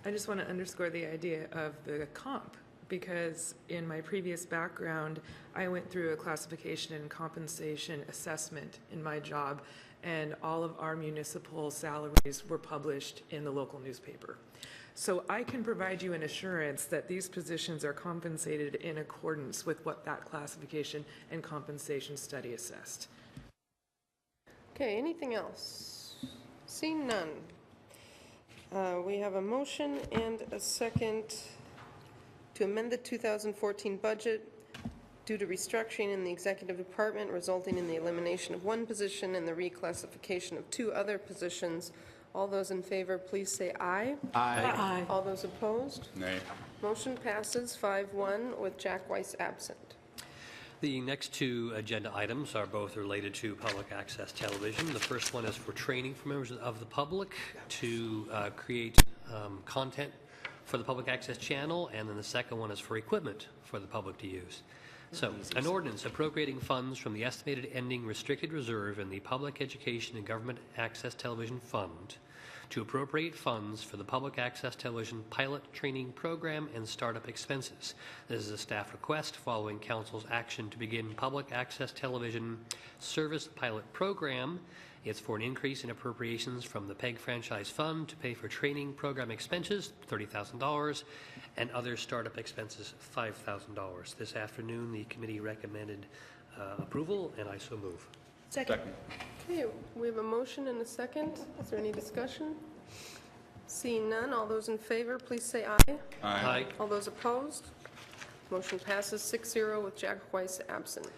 I just want to underscore the idea of the comp, because in my previous background, I went through a classification and compensation assessment in my job, and all of our municipal salaries were published in the local newspaper. So I can provide you an assurance that these positions are compensated in accordance with what that classification and compensation study assessed. Okay, anything else? Seeing none. We have a motion and a second to amend the 2014 budget due to restructuring in the executive department resulting in the elimination of one position and the reclassification of two other positions. All those in favor, please say aye. Aye. Aye. All those opposed? Nay. Motion passes 5-1 with Jack Weiss absent. The next two agenda items are both related to public access television. The first one is for training for members of the public to create content for the public access channel, and then the second one is for equipment for the public to use. So, an ordinance appropriating funds from the estimated ending restricted reserve in the Public Education and Government Access Television Fund to appropriate funds for the Public Access Television pilot training program and startup expenses. This is a staff request following Council's action to begin Public Access Television Service Pilot Program. It's for an increase in appropriations from the PEG Franchise Fund to pay for training program expenses, $30,000, and other startup expenses, $5,000. This afternoon, the committee recommended approval, and I so move. Second. Okay, we have a motion and a second. Is there any discussion? Seeing none, all those in favor, please say aye. Aye. All those opposed? Motion passes 6-0 with Jack Weiss absent.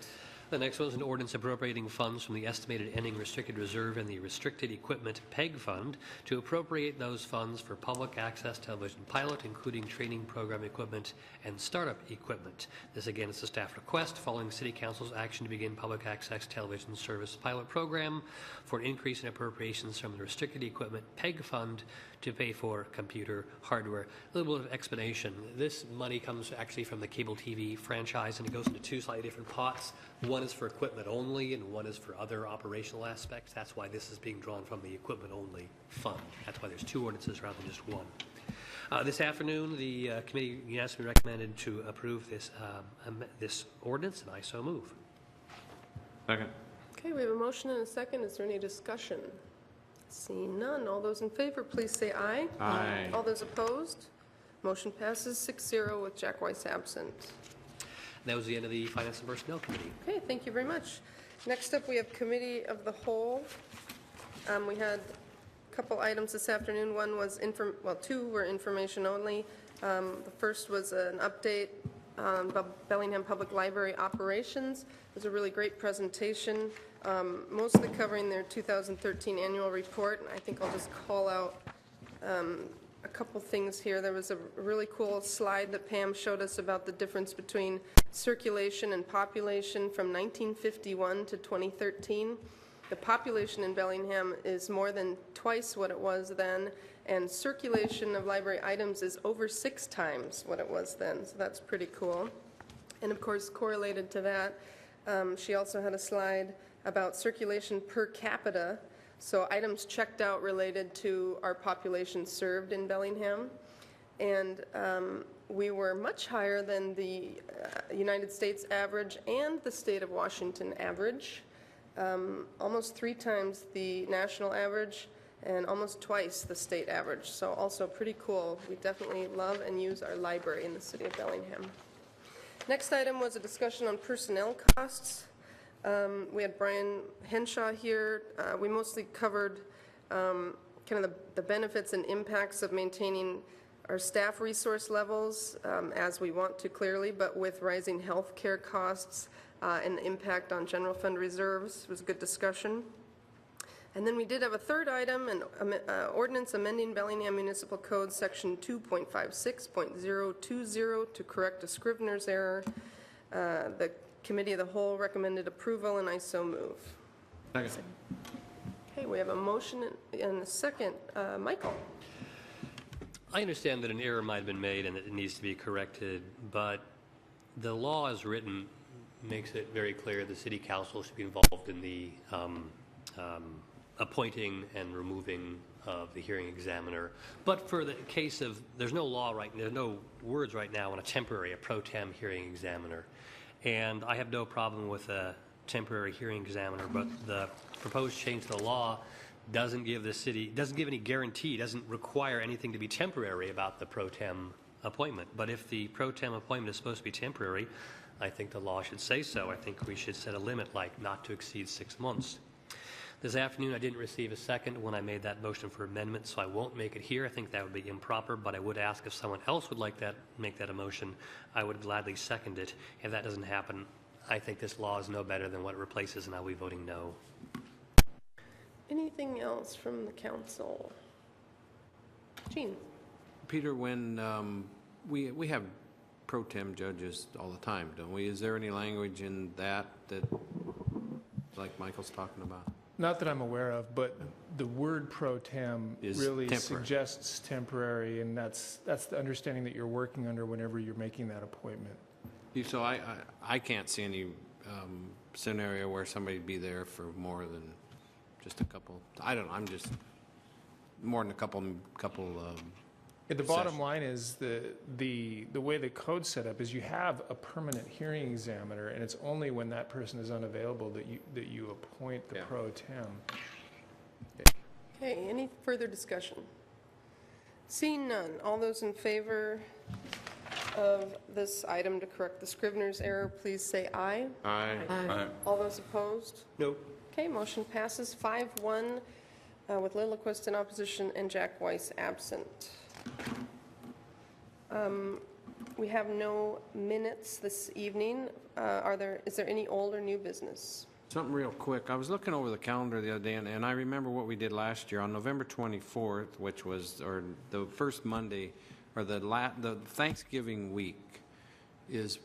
The next one is an ordinance appropriating funds from the estimated ending restricted reserve and the restricted equipment PEG fund to appropriate those funds for public access television pilot, including training program equipment and startup equipment. This again is a staff request following City Council's action to begin public access television service pilot program for an increase in appropriations from the restricted equipment PEG fund to pay for computer hardware. A little bit of explanation. This money comes actually from the cable TV franchise, and it goes into two slightly different pots. One is for equipment only, and one is for other operational aspects. That's why this is being drawn from the equipment only fund. That's why there's two ordinances rather than just one. This afternoon, the committee unanimously recommended to approve this ordinance, and I so move. Second. Okay, we have a motion and a second. Is there any discussion? Seeing none, all those in favor, please say aye. Aye. All those opposed? Motion passes 6-0 with Jack Weiss absent. That was the end of the Finance and Personnel Committee. Okay, thank you very much. Next up, we have Committee of the Whole. We had a couple items this afternoon. One was, two were information only. The first was an update on Bellingham Public Library operations. It was a really great presentation, mostly covering their 2013 annual report. And I think I'll just call out a couple things here. There was a really cool slide that Pam showed us about the difference between circulation and population from 1951 to 2013. The population in Bellingham is more than twice what it was then, and circulation of library items is over 6 times what it was then, so that's pretty cool. And of course, correlated to that, she also had a slide about circulation per capita, so items checked out related to our population served in Bellingham. And we were much higher than the United States average and the state of Washington average. almost 3 times the national average and almost twice the state average. So also pretty cool. We definitely love and use our library in the city of Bellingham. Next item was a discussion on personnel costs. We had Brian Henshaw here. We mostly covered kind of the benefits and impacts of maintaining our staff resource levels as we want to clearly, but with rising health care costs and the impact on general fund reserves. It was a good discussion. And then we did have a third item, an ordinance amending Bellingham Municipal Code Section 2.56.020 to correct a Scrivener's error. The Committee of the Whole recommended approval, and I so move. Second. Okay, we have a motion and a second. Michael. I understand that an error might have been made and that it needs to be corrected, but the law as written makes it very clear the city council should be involved in the appointing and removing of the hearing examiner. But for the case of, there's no words right now on a pro tem hearing examiner. And I have no problem with a temporary hearing examiner, but the proposed change to the law doesn't give any guarantee, doesn't require anything to be temporary about the pro tem appointment. But if the pro tem appointment is supposed to be temporary, I think the law should say so. I think we should set a limit, like not to exceed 6 months. This afternoon, I didn't receive a second when I made that motion for amendment, so I won't make it here. I think that would be improper, but I would ask if someone else would like that, make that a motion. I would gladly second it. If that doesn't happen, I think this law is no better than what it replaces, and I'll be voting no. Anything else from the council? Gene. Peter, when we have pro tem judges all the time, don't we? Is there any language in that like Michael's talking about? Not that I'm aware of, but the word pro tem Is really temporary. suggests temporary, and that's the understanding that you're working under whenever you're making that appointment. So I can't see any scenario where somebody'd be there for more than just a couple. I don't know. I'm just more than a couple. The bottom line is the way the code's set up is you have a permanent hearing examiner, and it's only when that person is unavailable that you appoint the pro tem. Okay, any further discussion? Seeing none, all those in favor of this item to correct the Scrivener's error, please say aye. Aye. Aye. All those opposed? No. Okay, motion passes 5-1 with Lilliquist in opposition and Jack Weiss absent. We have no minutes this evening. Is there any old or new business? Something real quick. I was looking over the calendar the other day, and I remember what we did last year on November 24th, which was the first Monday, or the Thanksgiving week. It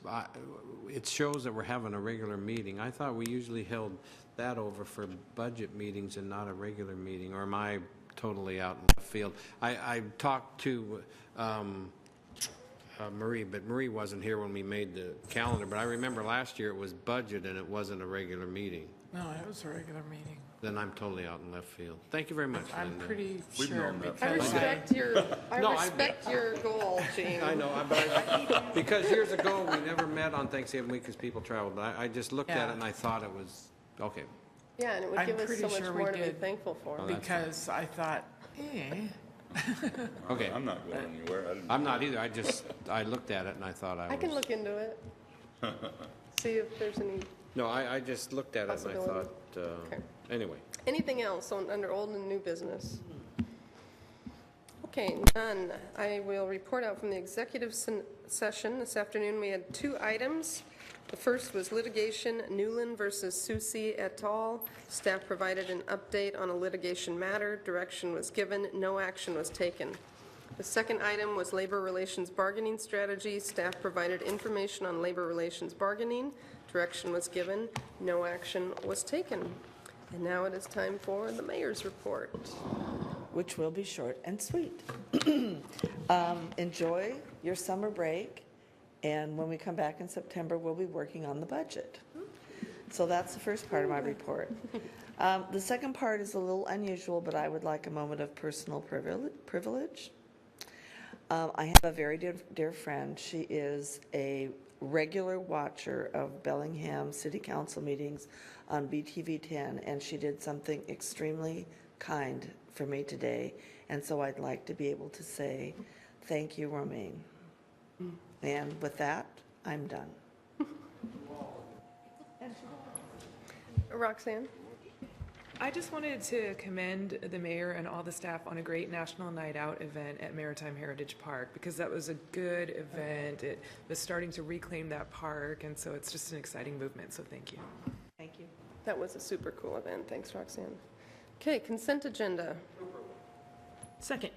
shows that we're having a regular meeting. I thought we usually held that over for budget meetings and not a regular meeting, or am I totally out in left field? I talked to Marie, but Marie wasn't here when we made the calendar, but I remember last year it was budget and it wasn't a regular meeting. No, it was a regular meeting. Then I'm totally out in left field. Thank you very much, I'm Linda. pretty We've sure known that for I because respect your, No, respect your goal, Gene. I know, but because years ago, we never met on Thanksgiving week because people traveled, but I just looked at Yeah. it and I thought it was, okay. Yeah, and it would I'm give us pretty so much sure we more to be did. thankful for. Oh, that's because I thought, Okay. I'm not going anywhere. I'm not either. I looked at it and I thought I was. I can look into it. See if there's any, No, I just looked at it and I Possibility. thought, Okay. anyway. anything else under old and new business? Okay, none. I will report out from the executive session. This afternoon, we had 2 items. The first was litigation, Newland versus Susi et al. Staff provided an update on a litigation matter. Direction was given. No action was taken. The second item was labor relations bargaining strategy. Staff provided information on labor relations bargaining. Direction was given. No action was taken. And now it is time for the mayor's report. Which will be short and sweet. Enjoy your summer break, and when we come back in September, we'll be working on the budget. So that's the first part of my report. The second part is a little unusual, but I would like a moment of personal privilege. I have a very dear friend. She is a regular watcher of Bellingham City Council meetings on BTV 10, and she did something extremely kind for me today. And so I'd like to be able to say, thank you, Romaine. And with that, I'm done. Roxanne? I just wanted to commend the mayor and all the staff on a great National Night Out event at Maritime Heritage Park, because that was a good event. It was starting to reclaim that park, and so it's just an exciting movement, so thank you. Thank you. That was a super cool event. Thanks, Roxanne. Okay, consent agenda. Second.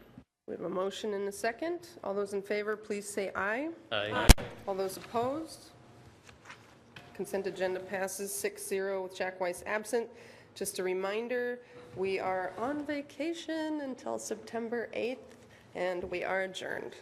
We have a motion and a second. All those in favor, please say aye. Aye. All those opposed? Consent agenda passes 6-0 with Jack Weiss absent. Just a reminder, we are on vacation until September 8th, and we are adjourned.